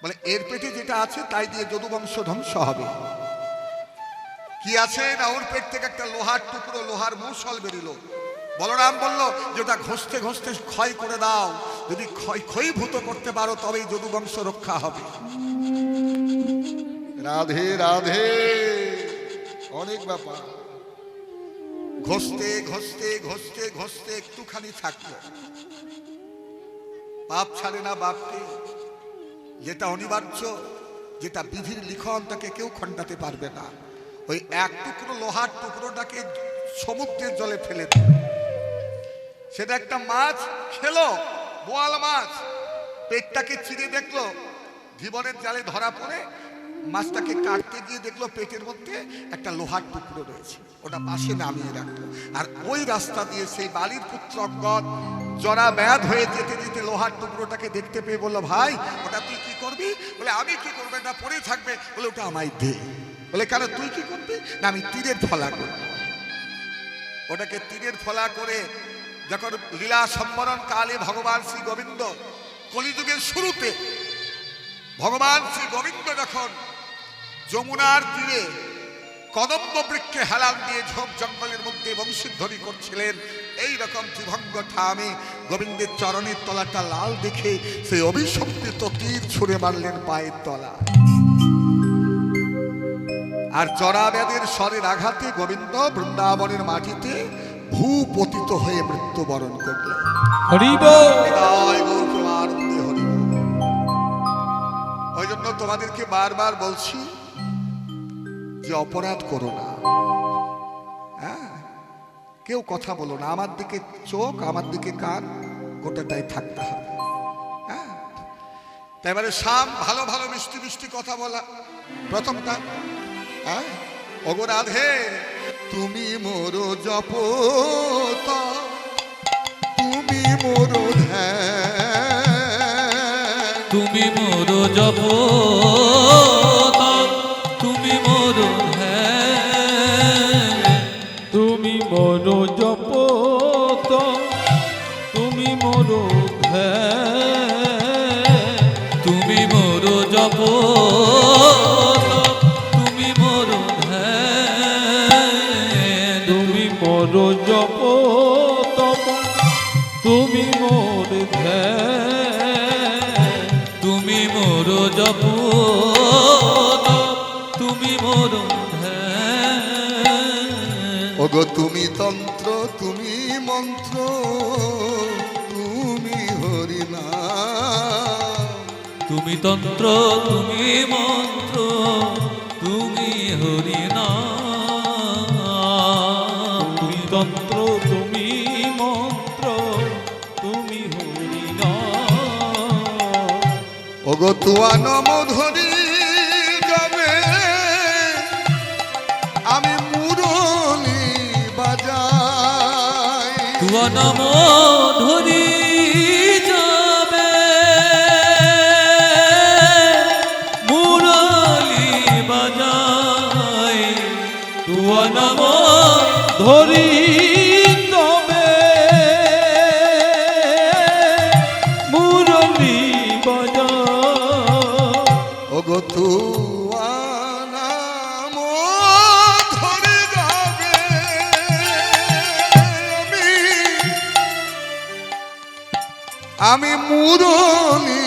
বলে এর পেটে যেটা আছে তাই দিয়ে যদুবংশ ধ্বংস হবে। কি আছে না, ওর পেট থেকে একটা লোহার টুকরো, লোহার মৌসল বেরিল। বলরাম বলল যে ওটা ঘষতে ঘষতে ক্ষয় করে দাও, যদি ক্ষয়ভূত করতে পারো তবেই যদুবংশ রক্ষা হবে। রাধে রাধে, অনেক ব্যাপার। ঘষতে ঘষতে ঘষতে ঘষতে একটুখানি থাকলো, পাপ ছাড়ে না বাপকে। যেটা অনিবার্য, যেটা বিধির লিখন, তাকে কেউ খণ্ডাতে পারবে না। ওই এক টুকরো লোহার টুকরোটাকে সমুদ্রের জলে ফেলে দিল। সেটা একটা মাছ খেলো, বোয়াল মাছ। পেটটাকে চিরে দেখলো, জীবনের জালে ধরা পড়ে মাছটাকে কাটতে গিয়ে দেখলো পেটের মধ্যে একটা লোহার টুকরো রয়েছে, ওটা পাশে নামিয়ে রাখলো। আর ওই রাস্তা দিয়ে সেই বালির পুত্র অঙ্গদ জরা ব্যাধ হয়ে যেতে যেতে লোহার টুকরোটাকে দেখতে পেয়ে বললো, ভাই ওটা তুই কি করবি? বলে আমি কি করবো, এটা পড়ে থাকবে। বলে ওটা আমায় দে। বলে কেন, তুই কি করবি? না আমি তীরের ফলা করব। ওটাকে তীরের ফলা করে যখন লীলা সম্বরণ কালে ভগবান শ্রী গোবিন্দ, কলিযুগের শুরুতে ভগবান শ্রী গোবিন্দ যখন যমুনার তীরে কদম্ব বৃক্ষে হেলান দিয়ে ঝোপ জঙ্গলের মধ্যে বংশীধ্বনি করছিলেন, এই রকম ত্রিভঙ্গ ঠামে গোবিন্দের চরণের তলাটা লাল দেখে সেই অভিশপ্ত তীর ছুঁড়ে মারলেন পায়ের তলা। আর জরাব্যাধের স্বরের আঘাতে গোবিন্দ বৃন্দাবনের মাটিতে ভূপতিত হয়ে মৃত্যুবরণ করলেন। ওই জন্য তোমাদেরকে বারবার বলছি যে অপরাধ করো না, হ্যাঁ, কেউ কথা বলো না। আমার দিকে চোখ, আমার দিকে কান, গোটাটাই থাকতে হবে। হ্যাঁ, তাই এবারে শাম ভালো ভালো মিষ্টি মিষ্টি কথা বলা প্রথমটা। হ্যাঁ, ওগো রাধে তুমি মোর জপ, তুমি মোর ধ্যান, তুমি মোর জপ, তুমি মোর ধ্যান, তুমি মোর জপ, তুমি মোর ধ্যান, তুমি মোর জপ, তুমি মোর ধ্যান, তুমি মোর জপ, তুমি মোর ধ্যান, তুমি মোর জপ, তুমি মোর ধ্যান। ওগো তুমি তন্ত্র, তুমি মন্ত্র, তুমি হরিনাম, তুমি তন্ত্র তুমি মন্ত্র তুমি হরি নাম। তুমি তন্ত্র তুমি মন্ত্র তুমি হরি নাম। ওগো তুয়া নম ধরি যাবে আমি মুরলি বাজাই। তুয়া নাম ধরি যাবে মুরলি বাজাই। তুয়া নাম ধরি তবে মুরলি বাজা। ওগো তুয়া নাম ধরি যাবে আমি মুরলি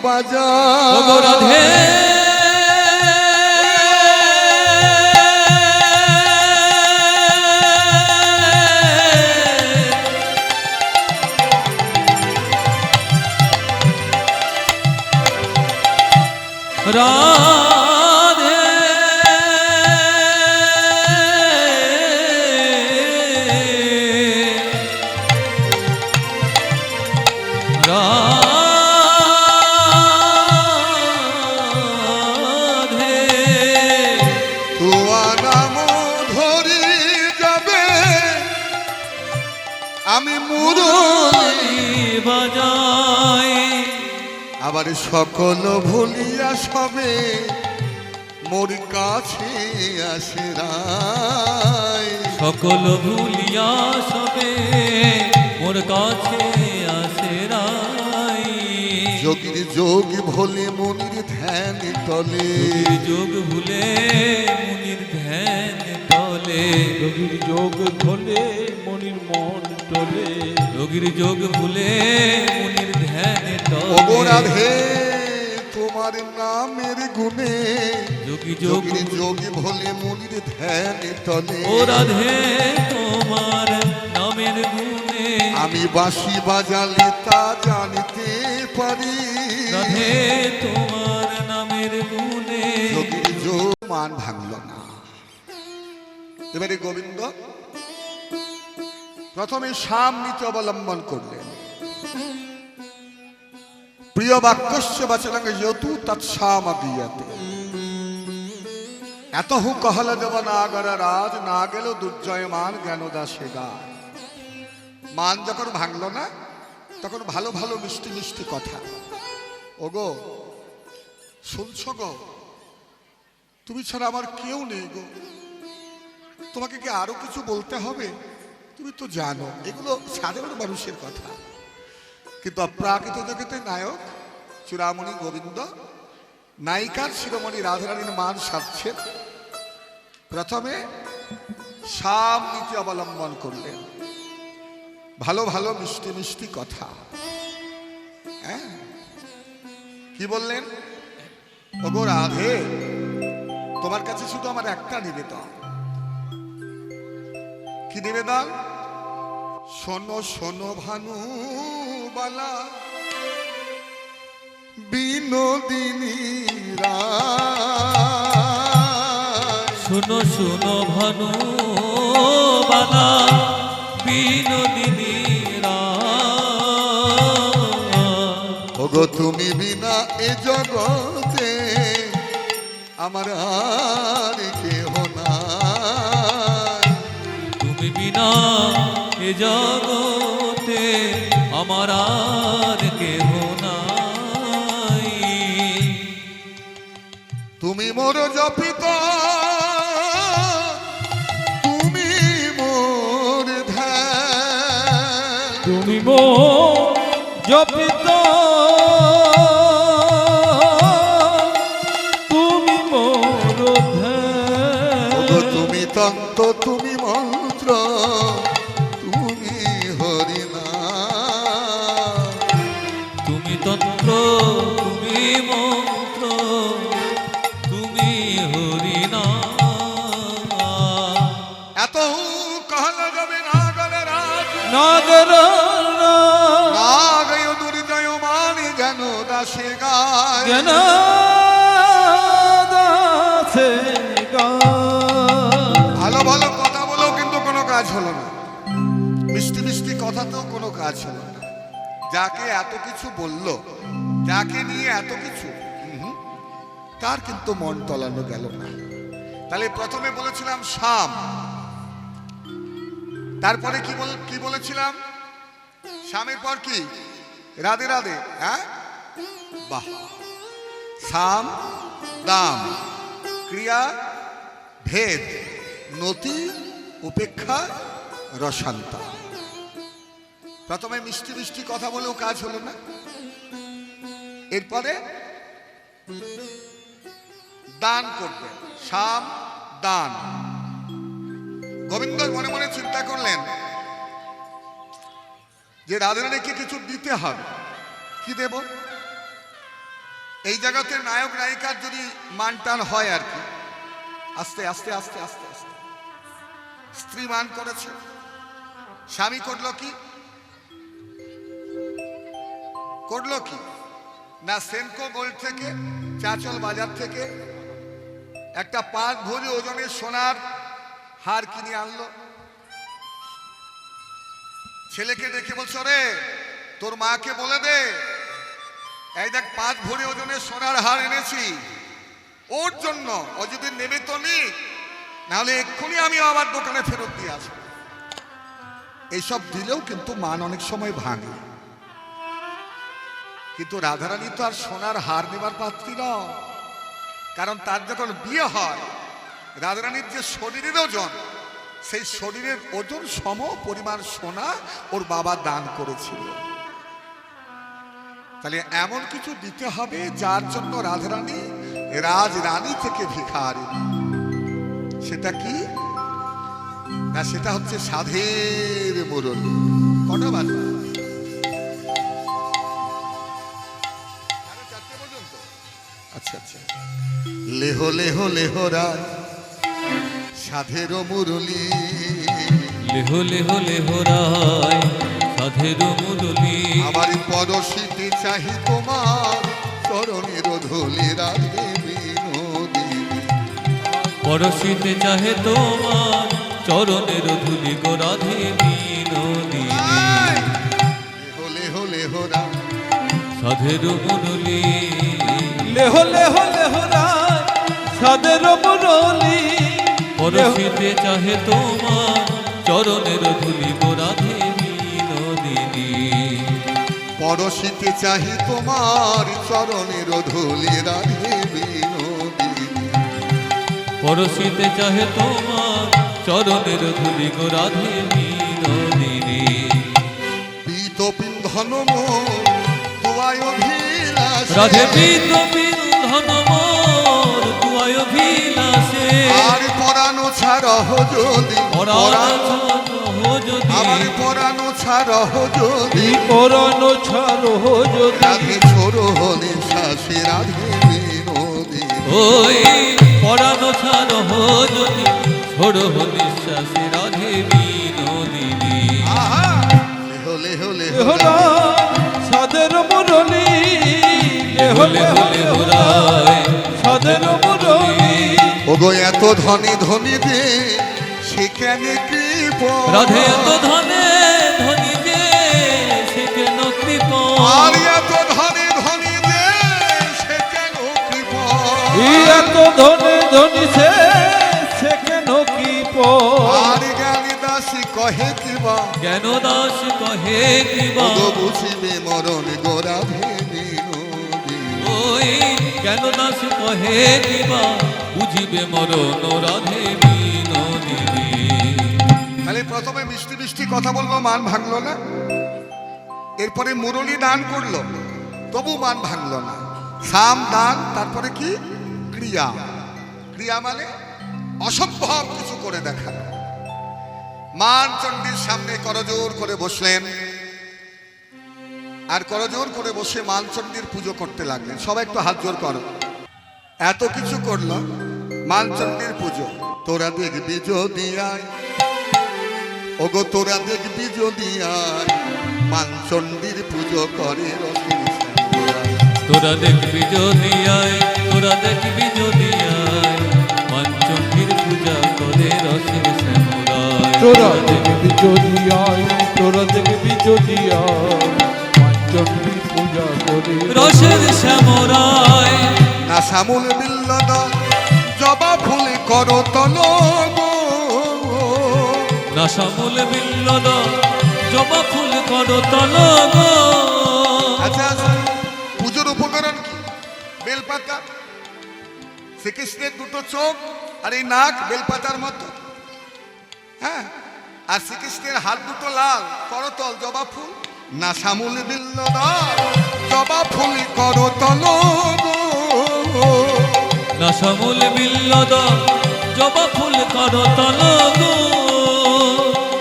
বাজাই। ওগো রাধে রাধে রাধে তুয়া নাম ধরি যাবে আমি মুরলি বাজাই। আবার সকল ভুলিয়া সবে মোর কাছে আসে রায়। সকল ভুলিয়া সবে মোর কাছে আসে রাই। যোগীর যোগ ভোলে মনির ধ্যান তলে। যোগ ভুলে মুনির ধ্যান টলে। যোগীর যোগ ধলে মনির মন টলে। যোগীর যোগ ভুলে মুনির ধ্যান ওগো টলে। রাধে তোমার নামের গুণে যোগী যোগ যোগীর যোগ ভোলে মনির ধ্যান তলে। ও রাধে তোমার নামের গুণে আমি বাঁশি বাজালে তা জানিতে পারি। রাধে তোমার নামের গুণে যোগীর যোগ মান ভাঙল না। এবারে গোবিন্দ প্রথমে সাম নীতি অবলম্বন করলেন। প্রিয় বাক্যস্য বচনং যতু তৎসাম গীয়তে। এতঃ কহল দেব নাগর রাজ না গেল দুর্জয়মান জ্ঞানদাসে গায়। মান যখন ভাঙল না তখন ভালো ভালো মিষ্টি মিষ্টি কথা। ওগো শুনছ গো, তুমি ছাড়া আমার কেউ নেই গো, তোমাকে কি আরো কিছু বলতে হবে? তুমি তো জানো এগুলো সাধারণ মানুষের কথা, কিন্তু অপ্রাকৃত জগতের নায়ক চূড়ামণি গোবিন্দ নায়িকার শিরোমণি রাধারানীর মান সাধছেন। প্রথমে সাম নীতি অবলম্বন করলেন, ভালো ভালো মিষ্টি মিষ্টি কথা। হ্যাঁ, কি বললেন? ওগো রাধে, তোমার কাছে শুধু আমার একটা নিবেদন। কি নিবেদন? শোনো শোনো ভানু বালা বিনোদিনী রায়। শুনো শুনো ভানু বালা বিনোদিনী রায়। ওগো তুমি বিনা এ জগতে আমার আর কেহ নাই। তুমি বিনা এ জগতে আমার আর কেহ নাই। তুমি মোর জপিত, তুমি মোর ধ্যান। তুমি মো জপিত, তুমি মোর ধ্যান। ওগো তুমি তন্ত্র, তুমি মন্ত্র, তুমি হরি নাম। তুমি তন্ত্র তুমি মন্ত্র তুমি হরি নাম। এত कहल যাবে নাগর রাজ, নাগর নাগয় দুর্জয় মান জ্ঞান দাস দাসে গায়। জ্ঞান দাসে গায়। ভালো ভালো কথা বলেও কিন্তু কোনো কাজ হলো না, মিষ্টি মিষ্টি কথাতেও কোনো কাজ হলো না। যাকে এত কিছু বলল, যাকে নিয়ে এত কিছু, তার কিন্তু মন টলানো গেল না। তাহলে প্রথমে বলেছিলাম শাম, তারপরে কি বলেছিলাম? শামের পর কি? রাধে রাধে। হ্যাঁ, বাহ। শাম দাম, ক্রিয়া ভেদ, নতি উপেক্ষা রসান্তা। প্রথমে মিষ্টি মিষ্টি কথা বলেও কাজ হলো না, এরপরে দান করবে, শাম দান। গোবিন্দ মনে মনে চিন্তা করলেন যে রাধারানীকে কিছু দিতে হবে, কি দেব? এই জগতে নায়ক নায়িকার যদি মান টান হয় আর কি, আস্তে আস্তে আস্তে আস্তে আস্তে স্ত্রী মান করেছে, স্বামী করলো কি না, সেনকো গোল্ড থেকে, চাঁচল বাজার থেকে একটা 5 ভরি ওজনের সোনার হার কিনে আনলো। ছেলেকে ডেকে বলছো, রে তোর মাকে বলে দে, এই দেখ 5 ভরি ওজনের সোনার হার এনেছি ওর জন্য, ও যদি নেবে তো নি, নাহলে এক্ষুনি আমি আবার দোকানে ফেরত দিয়ে আসবো। এইসব দিলেও কিন্তু মান অনেক সময় ভাঙে। কিন্তু রাধারানী তো আর সোনার হার নেবার পাত্রী নয়, কারণ তার যখন বিয়ে হয়, রাধারানীর যে শরীরের ওজন, সেই শরীরের ওজন সম পরিমাণ সোনা ওর বাবা দান করেছিল। তাহলে এমন কিছু দিতে হবে যার জন্য রাধারানী রাজরানী থেকে ভিখারি। সেটা কি না, সেটা হচ্ছে সাধের মুরলী। কটা বাজে? 4:30 পর্যন্ত। আচ্ছা আচ্ছা। লেহ লেহ লেহ রায় সাধের মুরলী, লেহ লেহ লেহ রায় সাধের মুরলী। আমার পরশিতে চাহি তোমার চরণের ধুলি, রাধে বিনোদিনী। পরশিতে চাহে তোমার চরণের ধুলি গো রাধে বিনোদিনী। লেহ লেহ লেহ রায় সাধের মুরলী, লেহ লেহ লেহ রায় সাধের মুরলী। পরশিতে চাহে তোমার চরণের ধুলি গো রাধে বিনোদিনী। পরশিতে চাহি তোমার চরণের ধুলি, রাধে বিনোদিনী। পরশিতে চাহে তোমার চরণের ধুলি গো রাধে বিনোদিনী। পীত পিন্ধন মোর দুয়ায় অভিলাষে, রাধে পীত পিন্ধন মোর দুয়ায় অভিলাষে। আর পরানো ছাড়হ যদি, আমার পরানো ছাড়হ যদি, পরানো ছাড়ো যদি। রাধে ছোড় হলে শাসে, রাধে বিনোদিনী। ওই পরানো ছাড়ো যদি ছোড়ো নিঃশ্বাসে, রাধে বিনোদিনী। আহা, লেহ লেহ লেহ লেহ রায় সাধের মুরলী, লেহ লেহ লেহ রায় সাধের মুরলী। ওগো এত ধনী ধনী দে সেখানে কৃপ, রাধে এত ধনে ধনী যে সে কেন কৃপ। আর এত ধনী ধনী দে সে কেন কৃপ, এত ধনে ধনী সে কেন কৃপ। আর জ্ঞানী দাসী কহে কিবা, জ্ঞান দাস কহে কিবা। ওগো বুঝিবে মরণ গো রাধে বিনোদিনী। ওই জ্ঞান দাস কহে কিবা, বুঝিবে মরণ রাধে বিনোদিনী। তাহলে প্রথমে মিষ্টি মিষ্টি কথা বললো, মান ভাঙলো না। এরপরে মুরলী দান করলো, তবু মান ভাঙলো না। সাম দান, তারপরে কি? ক্রিয়া। ক্রিয়া মানে অসম্ভব কিছু করে দেখানো। মান চণ্ডীর সামনে করজোর করে বসলেন, আর করজোর করে বসে মান চণ্ডীর পুজো করতে লাগলেন। সবাই একটু হাত জোর করো। এত কিছু করলো, মান চণ্ডীর পুজো। তোরা দেখবি যদি আয়, ওগো তোরা দেখবি যদি আয়, মান চণ্ডীর পুজো করে রসিক শ্যামলাল। তোরা দেখবি যদি আয়, তোরা দেখবি যদি আয়, মঞ্চন্ডির পূজা করে রসের শ্যামরায়। তোরা দেখবি যদি আয়, তোরা দেখবি যদি আয়, পাঁচচন্ডীর পূজা করে রসের শ্যামরায়। না শ্যামল বিল্লদ জবা ফুল করো তল গো। না শ্যামল বিল্লদ জবা ফুল করো তল গো। আচ্ছা আচ্ছা, পুজোর উপকরণ কি? বেলপাতা, শ্রীকৃষ্ণের দুটো চোখ আর এই নাক বেলপাতার মতো, হ্যাঁ, আর শ্রীকৃষ্ণের হাত দুটো লাল, করতল জবা ফুল। না শ্যামল বিল্লদ জবা ফুল করতল গো। না শ্যামল বিল্লদ জবা ফুল করো তল গো।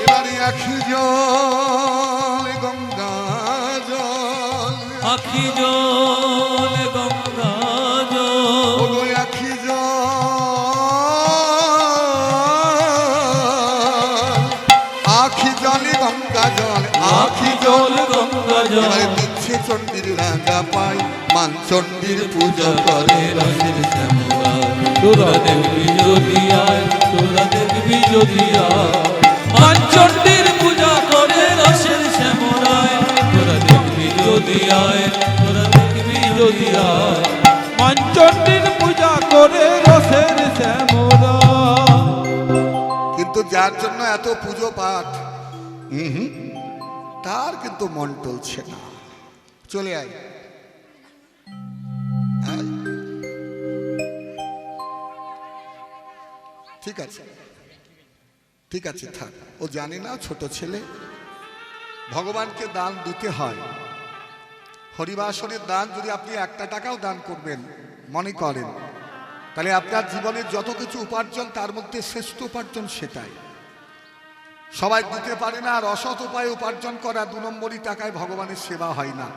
এবারে আখি জল গঙ্গা জল, আখি জল গঙ্গা জল। ওগো আখি জল, আখি জলে গঙ্গা জল, আখি জল গঙ্গা জল। এবারে দিচ্ছে চণ্ডীর রাজা পাই, মান চণ্ডীর পূজা করে রসের শ্যামরায়। তোরা দেখবি যদি আয়, তোরা দেখবি যদি আয়, মঞ্চন্ডির পূজা করে রসের শ্যামরায়। তোরা দেখবি যদি আয়, তোরা দেখবি যদি আয়। পাঁচচন্ডীর পূজা করে রসের শ্যামরা। কিন্তু যার জন্য এত পুজো পাঠ, তার কিন্তু মন টলছে না। চলে আয়, আয়। ঠিক আছে ঠিক আছে, থাক, ও জানে না, ছোট ছেলে। ভগবানকে দান দিতে হয়। হরিবাসনের দান যদি আপনি 1 টাকাও দান করবেন মনে করেন, তাহলে আপনার জীবনের যত কিছু উপার্জন তার মধ্যে শ্রেষ্ঠ উপার্জন সেটাই। সবাই দিতে পারে না, আর অসৎ উপায়ে উপার্জন করা 2 নম্বরই টাকায় ভগবানের সেবা হয় না,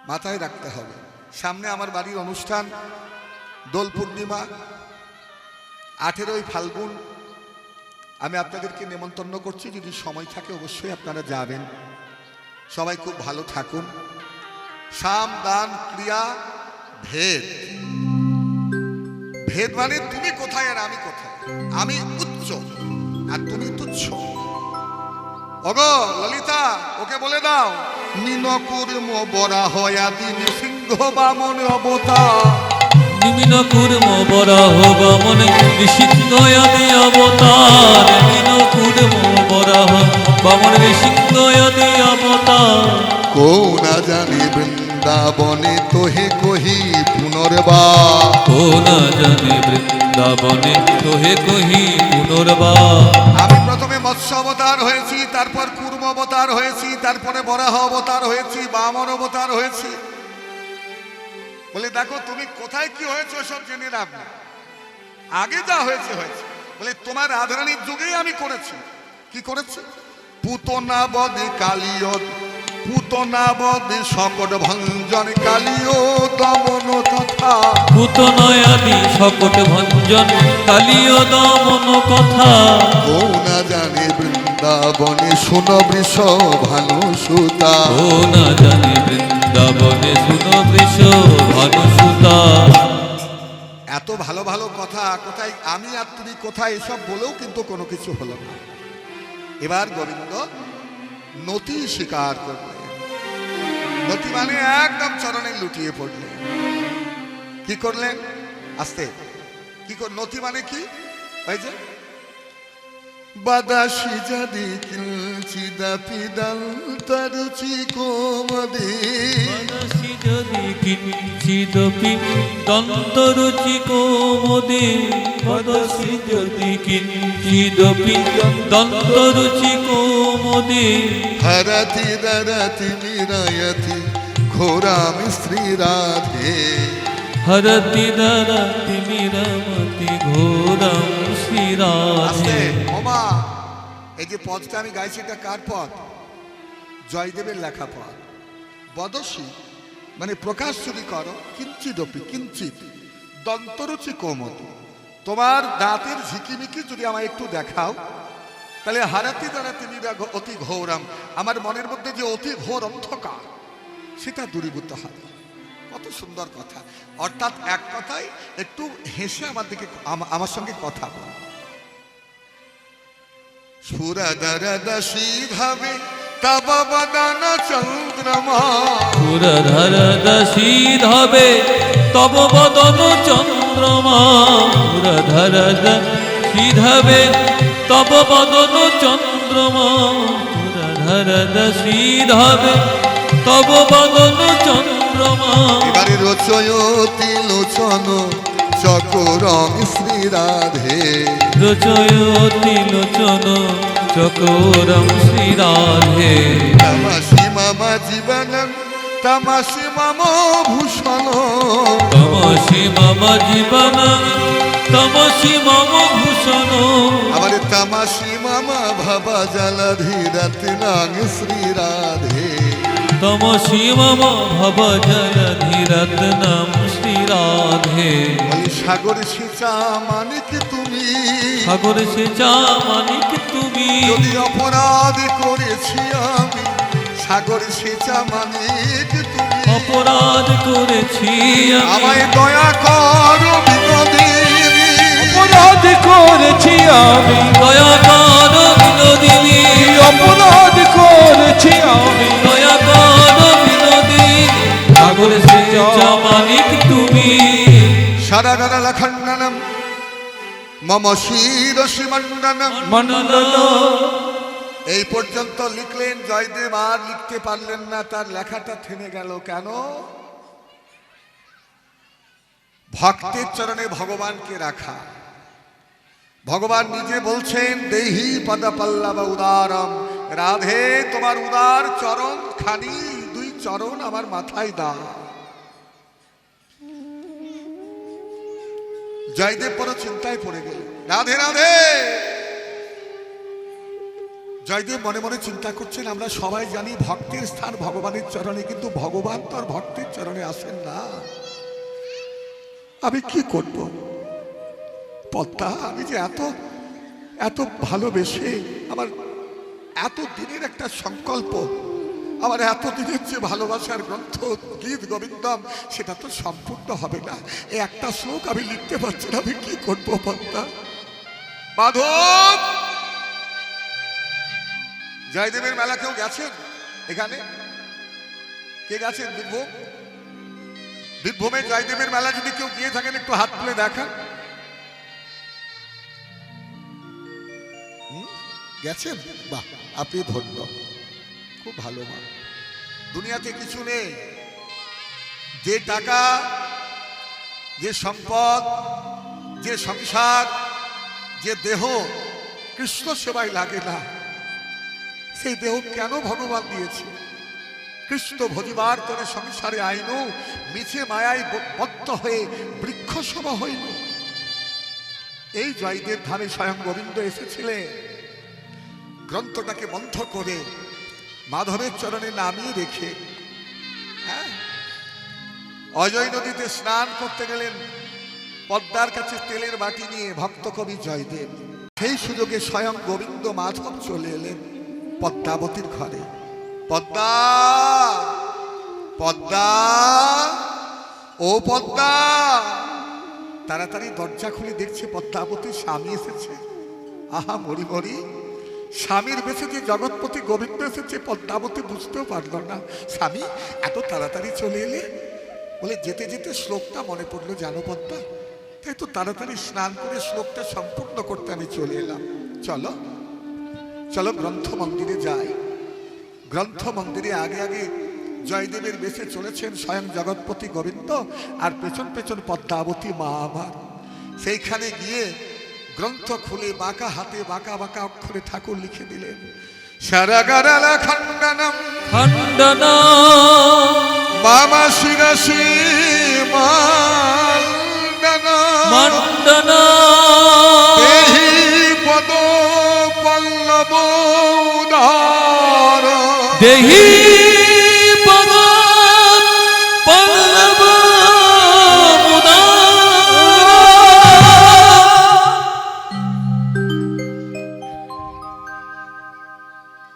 মাথায় রাখতে হবে। সামনে আমার বাড়ির অনুষ্ঠান, দোল পূর্ণিমা 18ই ফাল্গুন। আমি আপনাদেরকে নেমন্তন্ন করছি, যদি সময় থাকে অবশ্যই আপনারা যাবেন। সবাই খুব ভালো থাকুন। সাম দান ক্রিয়া ভেদ, ভেদ মানে তুমি কোথায় আর আমি কোথায়, আমি উচ্চ আর তুমি তুচ্ছ। ওগো ললিতা, ওকে বলে দাও, নিনকুর্ম বরাহ আদি নৃসিংহ বামন অবতার। নিম্ন কুর্ম বরাহ বামন নৃসিংহ আদি অবতার। নিম্ন কুর্ম বরাহ বামন নৃসিংহ আদি অবতার। কো না জানি বৃন্দাবনে তোহে কহি পুনর্বার। কো না জানে বৃন্দাবনে তোহে কহি পুনর্বার। আমি প্রথমে মৎস্য অবতার হয়েছি, তারপর কুর্ম অবতার হয়েছি, তারপরে বরাহ অবতার হয়েছি, বামন অবতার হয়েছি। বলে দেখো তুমি কোথায় কি হয়েছে সব জেনে রাখবে, আগে যা হয়েছে হয়েছে। বলে তোমার রাধারানীর যুগেই আমি করেছি। কি করেছি? পুতনা বদে কালিয়, পুতনা বদে সকট ভঞ্জন কালিয় দমন তথা। পুতনয় আদি সকট ভঞ্জন কালিয় দমন কথা। ও না জানে বৃন্দাবনে শুন বৃষ ভানু সুতা। ও না জানে বৃন্দাবনে শুনো বৃষ ভানু সুতা। এত ভালো ভালো কথা, কোথায় আমি আর তুমি কোথায়, এসব বলেও কিন্তু কোনো কিছু হলো না। এবার গোবিন্দ নতি স্বীকার করলেন। নতি মানে একদম চরণে লুটিয়ে পড়লেন। কি করলেন? আস্তে কি কর, নতি মানে কি? ওই যে বাদাসি যদি কিঞ্চিদাপি দন্তরুচি কোমদে। মনসি যদি কিঞ্চিদপি দন্তরুচি কোমদে। মনসি যদি কিঞ্চিদপি দন্তরুচি কোমদে। হরতি দরতি নিরয়তি ঘোরাম শ্রী রাধে। হরতি দরতি মিরমতি ঘোরম শ্রীরাধে। ওমা, এই যে পদটা আমি গাইছি এটা কার পদ? জয়দেবের লেখা পদ। বদসী মানে প্রকাশ যদি করো, কিঞ্চিদপি কিঞ্চিত, দন্তরুচি কোমল, তোমার দাঁতের ঝিকিমিকি যদি আমায় একটু দেখাও, তাহলে হারাতি দ্বারা তিনি অতি ঘোরম, আমার মনের মধ্যে যে অতি ঘোর অন্ধকার সেটা দূরীভূত হবে। কত সুন্দর কথা। অর্থাৎ এক কথায় একটু হেসে আমার দিকে আমার সঙ্গে কথা বল। সুরদরদশী ভাবে তব বদন চন্দ্রমা, পুরধরদশী ধবে তব বদন চন্দ্রমা, পুরধরদশী ধবে তব বদন চন্দ্রমা, পুরধরদশী ধবে তব বদন চন্দ্রমা। এবারে রচয়তি লোচন চকরং শ্রী রাধে, রচয়তি লোচন চকোরম শ্রী রাধে, তমসি মম জীবনম তমসি মম ভূষণ, তমসি মম জীবন তমসি মম ভূষণ, আবার তমসি মম ভব জলধি রত্নং শ্রী রাধে, তমসি মম ভব জলধি রত্নম শ্রী রাধে। ওই সাগর সিঁচা মানিক তুমি, সাগর সেচা মানিক তুমি, যদি অপরাধ করেছি আমি, সাগর সেচা মানিক তুমি, অপরাধ করেছি আমি, আমায় দয়া কর বিনোদিনী, অপরাধ করেছি আমি, দয়া কর বিনোদিনী, অপরাধ করেছি আমি, দয়া কর বিনোদিনী, সাগর সেচা মানিক তুমি। সারাগারা লখণ্ডনম মম শিরসি মণ্ডনম। মন্ডল এই পর্যন্ত লিখলেন জয়দেব, আর লিখতে পারলেন না, তার লেখাটা থেমে গেল। কেন? ভক্তের চরণে ভগবানকে রাখা। ভগবান নিজে বলছেন দেহি পদপল্লব উদারম, রাধে তোমার উদার চরণ খানি, দুই চরণ আমার মাথায় দাও। জয়দেব বড় চিন্তায় পড়ে গেল, রাধে রাধে। জয়দেব মনে মনে চিন্তা করছেন, আমরা সবাই জানি ভক্তের স্থান ভগবানের চরণে, কিন্তু ভগবান তো আর ভক্তের চরণে আসেন না। আমি কি করব? পদ্মা, আমি যে এত এত ভালোবেসে, আমার এত দিনের একটা সংকল্প, আমার এত দিনের যে ভালোবাসার গ্রন্থ গীত গোবিন্দম, সেটা তো সম্পূর্ণ হবে না। এই একটা শ্লোক আমি লিখতে পারছি না, আমি কি করব পদ্মা? মাধব, জয়দেবের মেলা কেউ গেছেন? এখানে কে গেছেন? বীরভূম, বীরভূমে জয়দেবের মেলা যদি কেউ গিয়ে থাকেন একটু হাত তুলে দেখান। গেছেন? বাহ, আপনি ধন্য, খুব ভালো মা। দুনিয়াতে কিছু নেই, যে টাকা, যে সম্পদ, যে সংসার, যে দেহ কৃষ্ণ সেবায় লাগে না, সেই দেহ কেন ভগবান দিয়েছে? কৃষ্ণ ভজিবার করে সংসারে আইনু, মিছে মায়ায় বদ্ধ হয়ে বৃক্ষ সভা হইল। এই জয়দেব ধামে স্বয়ং গোবিন্দ এসেছিলেন, গ্রন্থটাকে বন্ধ করে মাধবের চরণে নামিয়ে রেখে অজয় নদীতে স্নান করতে গেলেন। পদ্মার কাছে তেলের বাটি নিয়ে ভক্ত কবি জয়দেব, সেই সুযোগে স্বয়ং গোবিন্দ মাধব চলে এলেন পদ্মাবতীর ঘরে। পদ্মা, পদ্মা, ও পদ্মা। তাড়াতাড়ি দরজা খুলে দেখছে পদ্মাবতীর স্বামী এসেছে। আহা মরি মরি, স্বামীর বেশে যে জগৎপতি গোবিন্দ এসেছে, পদ্মাবতী বুঝতেও পারল না। স্বামী এত তাড়াতাড়ি চলে এলে? বলে যেতে যেতে শ্লোকটা মনে পড়লো, জানো পদ্মা, তাই তো তাড়াতাড়ি স্নান করে শ্লোকটা সম্পূর্ণ করতে আমি চলে এলাম। চলো চলো গ্রন্থ মন্দিরে যাই। গ্রন্থ মন্দিরে আগে আগে জয়দেবের বেশে চলেছেন স্বয়ং জগৎপতি গোবিন্দ, আর পেছন পেছন পদ্মাবতী মা আমার। সেইখানে গিয়ে গ্রন্থ খুলে বাঁকা হাতে বাঁকা বাঁকা অক্ষরে ঠাকুর লিখে দিলেন, সারাগারালা খণ্ডনম খণ্ডনম মামা শিরসি মণ্ডনম মণ্ডনম দেহি পদ পল্লব উদার, দেহি পদ পল্লব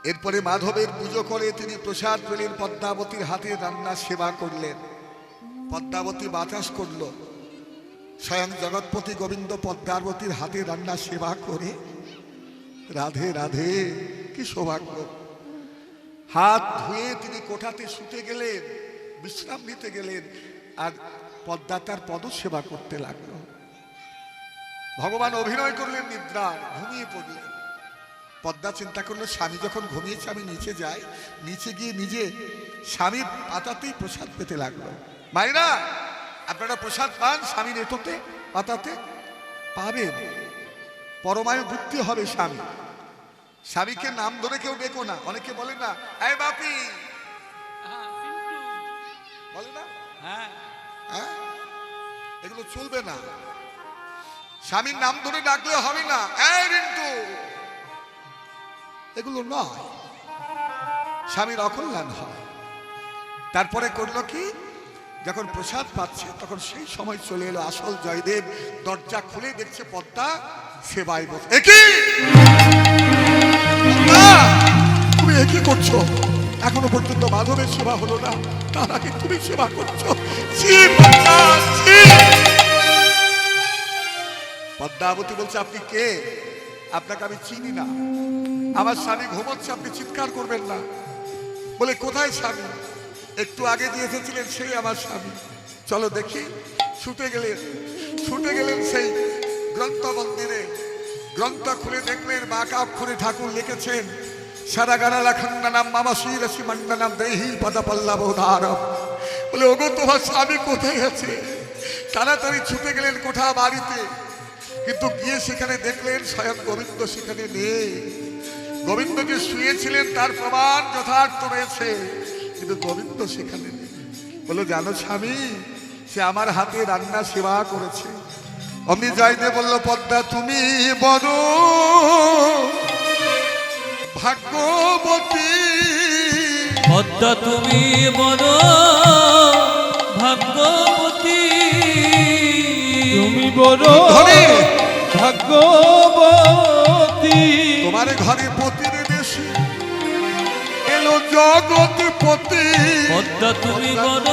এরপরে মাধবের পুজো করে তিনি প্রসাদ পেলেন, পদ্মাবতীর হাতে রান্না সেবা করলেন। পদ্মাবতী বাতাস করলো, স্বয়ং জগৎপতি গোবিন্দ পদ্মাবতীর হাতে রান্না সেবা করে রাধে রাধে, কি সৌভাগ্য। হাত ধুয়ে তিনি কোঠাতে শুতে গেলেন, বিশ্রাম নিতে গেলেন, আর পদ্মা তার পদ সেবা করতে লাগলো। ভগবান অভিনয় করলেন নিদ্রার, ঘুমিয়ে পড়লেন। পদ্মা চিন্তা করলো স্বামী যখন ঘুমিয়েছে আমি নিচে যাই, নিচে গিয়ে নিজে স্বামীর পাতাতেই প্রসাদ পেতে লাগলো। মায়েরা, আপনারা প্রসাদ পান স্বামীর এটোতে পাতাতে? পাবেন, পরমায়ু বুদ্ধি হবে স্বামী। স্বামীকে নাম ধরে কেউ ডেকো না। অনেকে বলে না এই বাপি, বলে না, হ্যাঁ, এগুলো চলবে না। স্বামীর নাম ধরে ডাকলে হবে না, এই রিন্টু, এগুলো নয়, স্বামীর অকল্যাণ হয়। তারপরে করলো কি, যখন প্রসাদ পাচ্ছে তখন সেই সময় চলে এলো আসল জয়দেব। দরজা খুলে দেখছে পদ্মা সেবায় বসে। তুমি একই করছো, এখনো পর্যন্ত মাধবের সেবা হলো না, তার আগে তুমি সেবা করছো। পদ্মাবতী বলছে আপনি কে? আপনাকে আমি চিনি না, আমার স্বামী ঘুমোচ্ছে, আপনি চিৎকার করবেন না। বলে কোথায় স্বামী? একটু আগে দিয়ে এসেছিলেন সেই আমার স্বামী, চলো দেখি। ছুটে গেলেন সেই গ্রন্থ মন্দিরে, গ্রন্থ খুলে দেখলেন বাঁকা অক্ষরে ঠাকুর লিখেছেন সারা গানালা খন্ডনাম মামা শ্রীরসি মন্ডনাম দেহি পদপল্লব উদারম। বলে ওগো তোমার স্বামী কোথায় আছে? তাড়াতাড়ি ছুটে গেলেন কোঠা বাড়িতে, কিন্তু গিয়ে সেখানে দেখলেন স্বয়ং গোবিন্দ সেখানে নেই। গোবিন্দ যে শুয়েছিলেন তার প্রমাণ যথার্থ রয়েছে, কিন্তু গোবিন্দ সেখানে নেই। বলে জানো স্বামী, সে আমার হাতে রান্না সেবা করেছে। অমনি জয়দেব বলল পদ্মা তুমি বড় ভাগ্যবতী, পদ্মা তুমি বড় ভাগ্যবতী, তুমি বড় ধনী ভাগ্যবতী, তোমার ঘরে পতির বেশি এলো জগৎপতি। পদ্মা তুমি বড়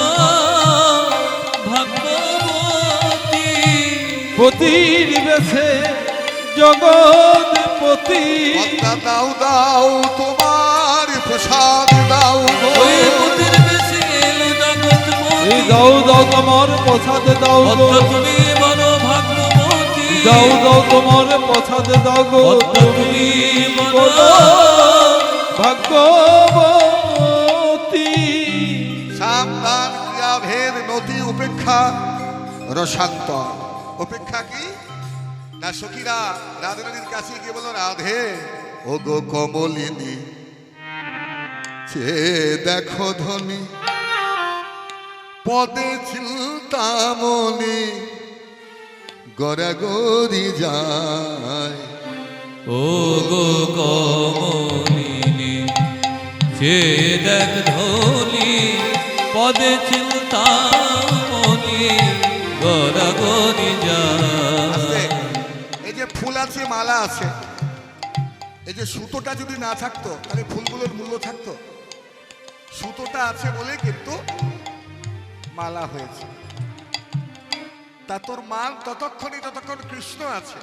ভাগ্যবতী, পতির বেশে জগৎপতি। পদ্মা দাও দাও তোমার প্রসাদ দাও গো। ওই পতির বেশে এলো জগৎপতি, দাও দাও তোমার প্রসাদ দাও গো, পদ্মা তুমি বড় ভাগ্যবতী, দাও দাও তোমার প্রসাদ দাও গো, পদ্মা তুমি বড় ভাগ্যবতী। সাবধান ক্রিয়াভেদ নদী উপেক্ষা রসান্তর। উপেক্ষা কি না, সখীরা রাধে রানীর কাছে গিয়ে বলো রাধে ও গো কমলিনী, সে দেখো ধনী পদে চিন্তামণি গড়াগড়ি যায়। ও গো কমলিনী, সে দেখ ধনী পদে চিন্তামণি গড়াগড়ি যায়। এই যে ফুল আছে, মালা আছে, এই যে সুতোটা যদি না থাকতো তাহলে ফুলগুলোর মূল্য থাকতো? সুতোটা আছে বলে কিন্তু মালা হয়েছে। তা তোর মান ততক্ষণই যতক্ষণ কৃষ্ণ আছে।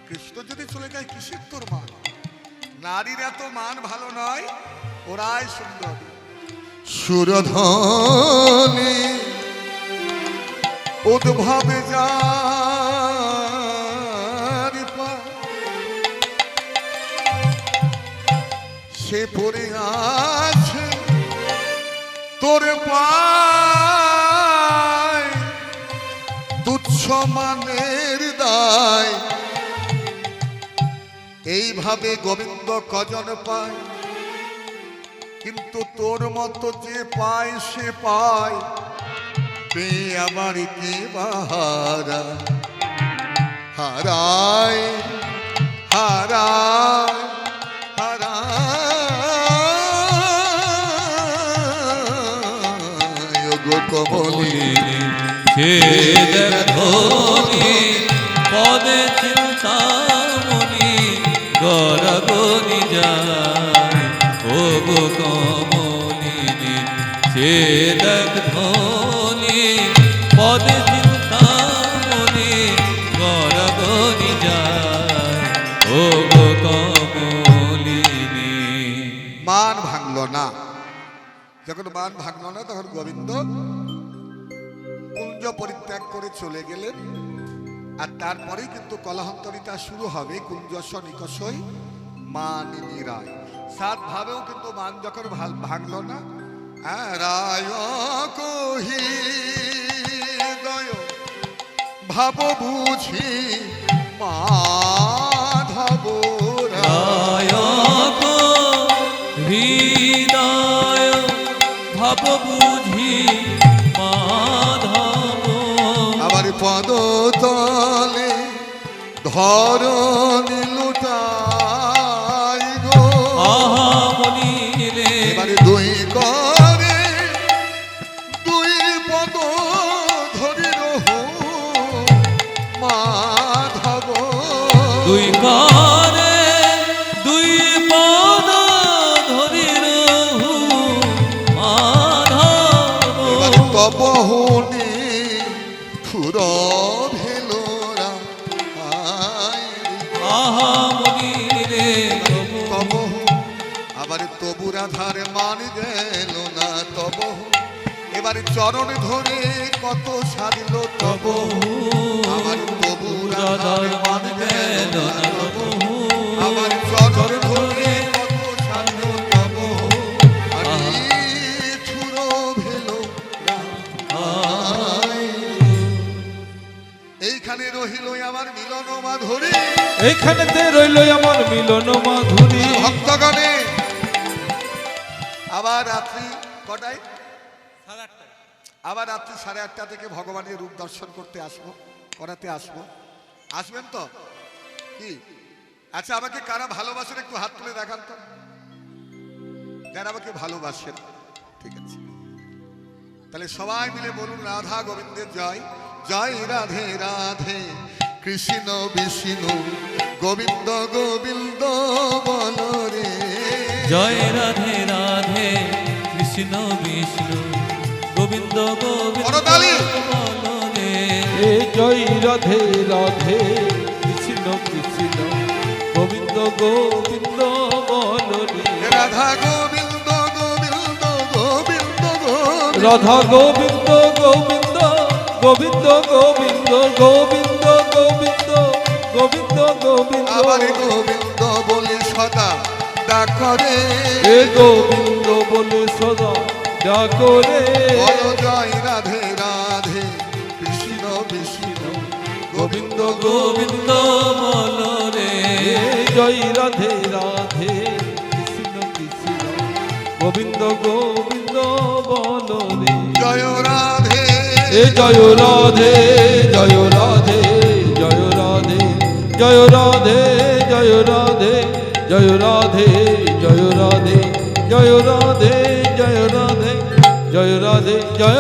কৃষ্ণ যদি চলে যায় কিসের তোর মান? নারীর এত মান ভালো নয়, ওরাই সুন্দর। সুরধনী উদ্ভবে যার পা, সে পড়ে আছে তোর পায়, তুচ্ছ মানের দায়। এইভাবে গোবিন্দ কজন পায়, কিন্তু তোর মতো যে পায় সে পায়, পেয়ে আমার কে বাহারা হারায় হারায় হারায়। গো কমলিনী, সে দেখ ধনী পদে চিন্তামণি গড়াগড়ি যায়। ও গো কমলিনী, সে দেখ ধনী পদ চিন্তা মনে গড়াগড়ি যায় ও গো কমলিনী। মান ভাঙল না। যখন মান ভাঙল না তখন গোবিন্দ কুঞ্জ পরিত্যাগ করে চলে গেলেন। আর তারপরেই কিন্তু কলহন্তরিতা শুরু হবে। কুঞ্জস্ব নিকষই মান নিরায়। সাত ভাবেও কিন্তু মান যখন ভাঙল না, রায় কহি দয় ভাব বুঝি মাধব রায় গো হৃদয় ভাব বুঝি মাধব। আবার পদ তলে ধরণি লুটাই গো। আহা মনিরে এবারে দুই করে দুই পদ ধরি রহু মাধব। দুই করে দুই পদ ধরি রহু মাধব। এবারে তপহুনি ফুর ভেলোরা আহা মনিরে তবহু। আবার তবু রাধার মান গেল না তবহু। এবারে চরণ ধরে কত সারিল তবহু। আমার তবু রাধার মান গেল না তবহু। আমার চরণ ধরে কত সারিল তবহু। আমি ছুরো ভেলো এইখানে রহিল আমার মিলন মাধুরী। এইখানেতে রইল আমার মিলন মাধুরী। ভক্তগণে আবার রাত্রি কটায়? আবার রাত্রি 8:30 থেকে ভগবানের রূপ দর্শন করতে আসবো, করাতে আসবো। আসবেন তো কি? আচ্ছা, আমাকে কারা ভালোবাসেন একটু হাত তুলে দেখান তো, যারা আমাকে ভালোবাসেন। ঠিক আছে, তাহলে সবাই মিলে বলুন রাধা গোবিন্দের জয়। জয় রাধে রাধে কৃষ্ণ বিষ্ণু গোবিন্দ গোবিন্দ বল রে। জয় রাধে রাধে কৃষ্ণ বিষ্ণু গোবিন্দ গোবিন্দ করতালি। বল রে। এ জয় রাধে রাধে কৃষ্ণ কৃষ্ণ গোবিন্দ গোবিন্দ বল রে। রাধা গোবিন্দ গোবিন্দ গোবিন্দ গোবিন্দ। রাধা গোবিন্দ গোবিন্দ গোবিন্দ গোবিন্দ গোবিন্দ গোবিন্দ গোবিন্দ গোবিন্দ। আবার গোবিন্দ বলে সদা ডাকরে। এ গোবিন্দ বলে সদা ডাকরে। বল জয় রাধে রাধে কৃষ্ণ বিষ্ণু গোবিন্দ গোবিন্দ বল রে। এ জয় রাধে রাধে কৃষ্ণ কৃষ্ণ গোবিন্দ গোবিন্দ বল রে। জয় রাধে। এ জয় রাধে জয় রাধে জয় রাধে জয় রাধে জয় রাধে জয় রাধে জয় রাধে জয় রাধে জয় রাধে জয় রাধে জয়